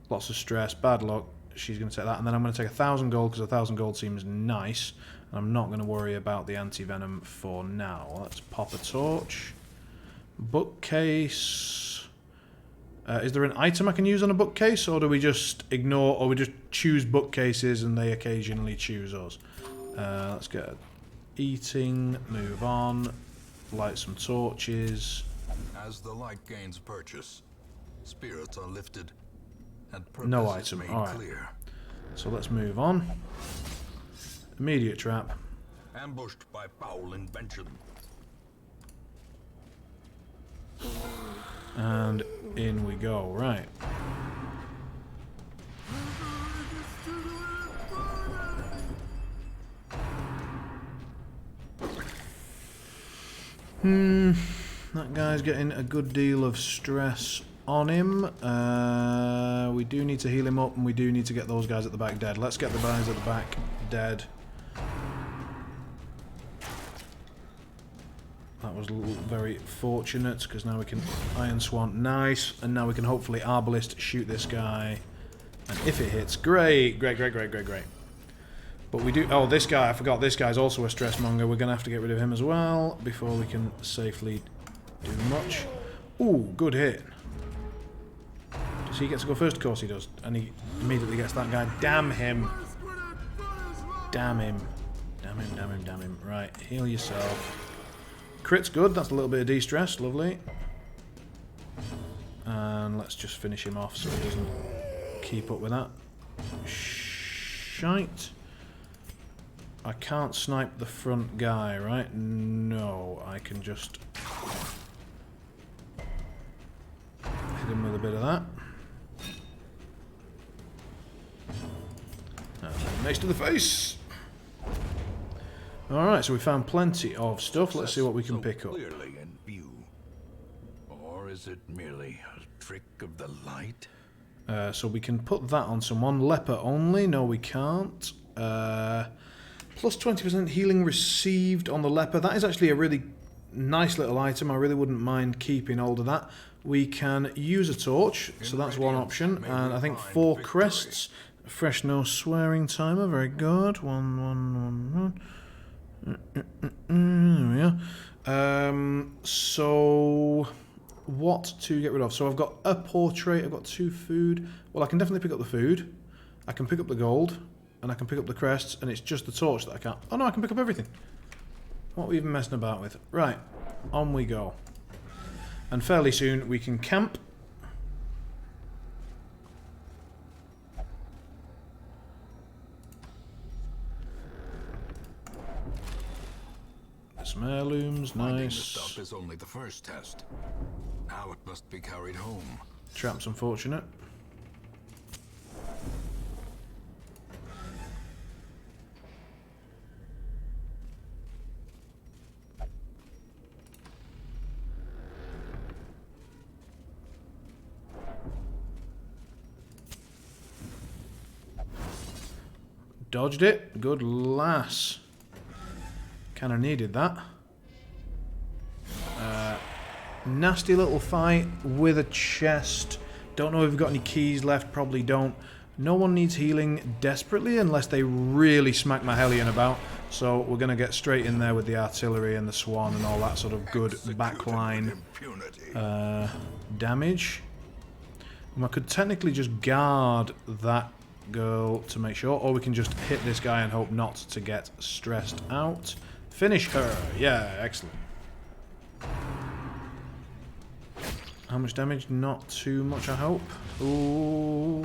lots of stress, bad luck. She's going to take that, and then I'm going to take 1,000 gold, because 1,000 gold seems nice. And I'm not going to worry about the anti-venom for now. Let's pop a torch. Bookcase. Is there an item I can use on a bookcase, or do we just ignore, or we just choose bookcases and they occasionally choose us? Let's get eating, move on, light some torches. As the light gains purchase, spirits are lifted and No purpose is item, made alright. clear. So let's move on. Immediate trap. Ambushed by foul invention. And in we go, right. That guy's getting a good deal of stress on him. We do need to heal him up, and we do need to get those guys at the back dead. Let's get the guys at the back dead. That was very fortunate, because now we can Iron Swan, nice, and now we can hopefully Arbalist shoot this guy, and if it hits, great. But we do, oh, this guy, I forgot, this guy's also a stress monger. We're going to have to get rid of him as well before we can safely do much. Ooh, good hit. Does he get to go first? Of course he does, and he immediately gets that guy. Damn him. Damn him. Right, heal yourself. Crit's good, that's a little bit of de-stress, lovely. And let's just finish him off so he doesn't keep up with that. Shite. I can't snipe the front guy, right? No, I can just hit him with a bit of that. Next to the face. Alright, so we found plenty of stuff. Let's see what we can pick up. Clearly in view. Or is it merely a trick of the light? So we can put that on someone. Leper only. No, we can't. Plus 20% healing received on the leper. That is actually a really nice little item. I really wouldn't mind keeping hold of that. We can use a torch, so that's one option. And I think 4 crests. Fresh no swearing timer. Very good. One. There we are. So what to get rid of? So I've got a portrait, I've got 2 food. Well, I can definitely pick up the food. I can pick up the gold, and I can pick up the crests, and it's just the torch that I can't. Oh no, I can pick up everything. What are we even messing about with? Right, on we go. And fairly soon we can camp. Some heirlooms, Finding the nice. stuff is only the first test. Now it must be carried home. Trap's unfortunate. Dodged it. Good lass. Kinda needed that. Nasty little fight with a chest. Don't know if we've got any keys left. Probably don't. No one needs healing desperately unless they really smack my Hellion about. So we're going to get straight in there with the artillery and the swan and all that sort of good backline damage. And I could technically just guard that girl to make sure, or we can just hit this guy and hope not to get stressed out. Finish her. Yeah, excellent. How much damage? Not too much, I hope. Ooh.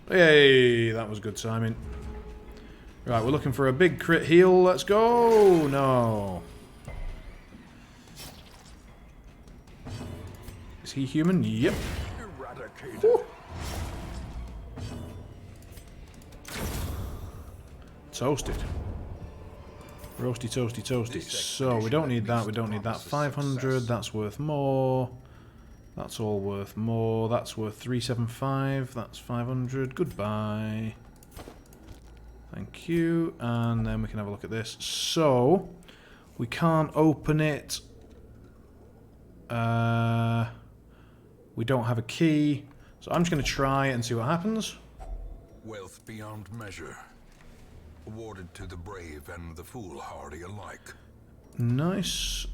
Hey, that was good timing. Right, we're looking for a big crit heal. Let's go. No. Is he human? Yep. Ooh. Toasted. Roasty, toasty, toasty. So, we don't need that, we don't need that. 500, that's worth more. That's all worth more. That's worth 375, that's 500. Goodbye. Thank you. And then we can have a look at this. So, we can't open it. We don't have a key. So, I'm just going to try and see what happens. Wealth beyond measure. Awarded to the brave and the foolhardy alike. Nice.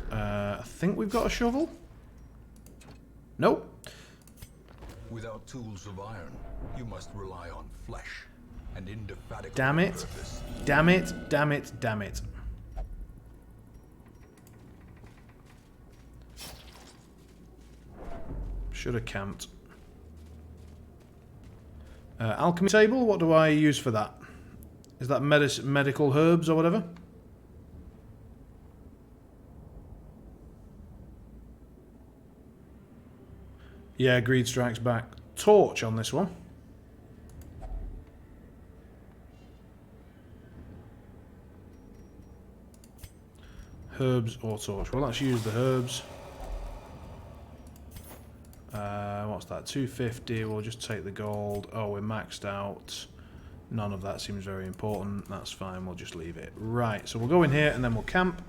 I think we've got a shovel. Nope. Without tools of iron, you must rely on flesh and indefatigable Damn it. purpose. Damn it. Damn it. Damn it. Should have camped. Alchemy table, what do I use for that? Is that medical herbs or whatever? Yeah, greed strikes back. Torch on this one. Herbs or torch. Well, let's use the herbs. What's that? 250. We'll just take the gold. Oh, we're maxed out. None of that seems very important. That's fine. We'll just leave it. Right. So we'll go in here and then we'll camp.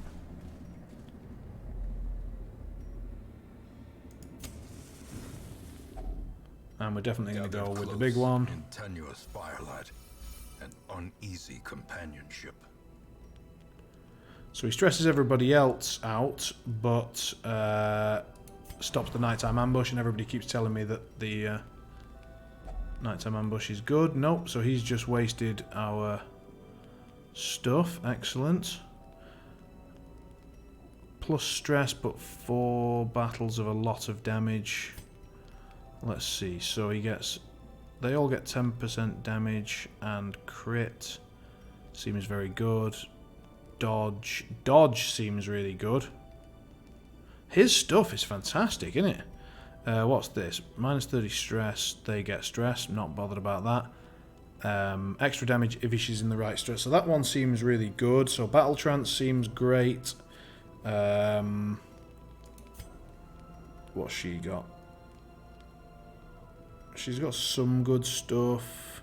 And we're definitely going to go with the big one. In tenuous firelight and uneasy companionship. So he stresses everybody else out, but stops the nighttime ambush, and everybody keeps telling me that the nighttime ambush is good. Nope, so he's just wasted our stuff. Excellent. Plus stress, but 4 battles of a lot of damage. Let's see, so he gets... They all get 10% damage and crit. Seems very good. Dodge. Dodge seems really good. His stuff is fantastic, isn't it? What's this? Minus 30 stress. They get stress. Not bothered about that. Extra damage if she's in the right stress. So that one seems really good. So Battle Trance seems great. What's she got? She's got some good stuff.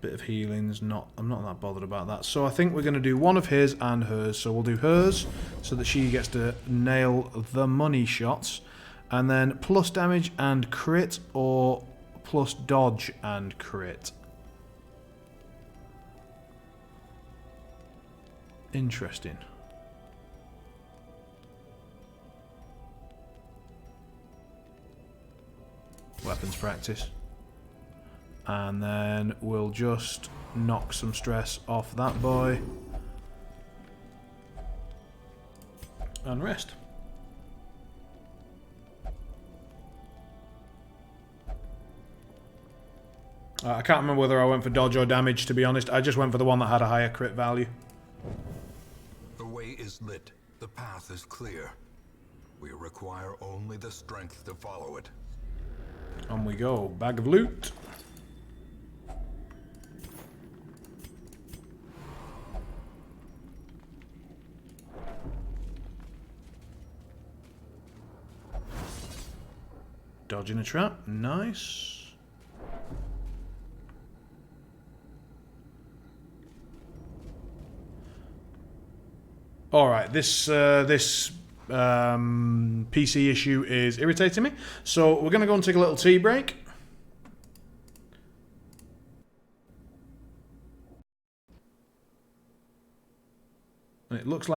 Bit of healings. I'm not that bothered about that. So I think we're going to do one of his and hers. So we'll do hers so that she gets to nail the money shots. And then plus damage and crit, or plus dodge and crit. Interesting. Weapons practice. And then we'll just knock some stress off that boy. And rest. I can't remember whether I went for dodge or damage, to be honest. I just went for the one that had a higher crit value. The way is lit. The path is clear. We require only the strength to follow it. On we go. Bag of loot. Dodging a trap. Nice. Alright, this PC issue is irritating me. So we're going to go and take a little tea break. And it looks like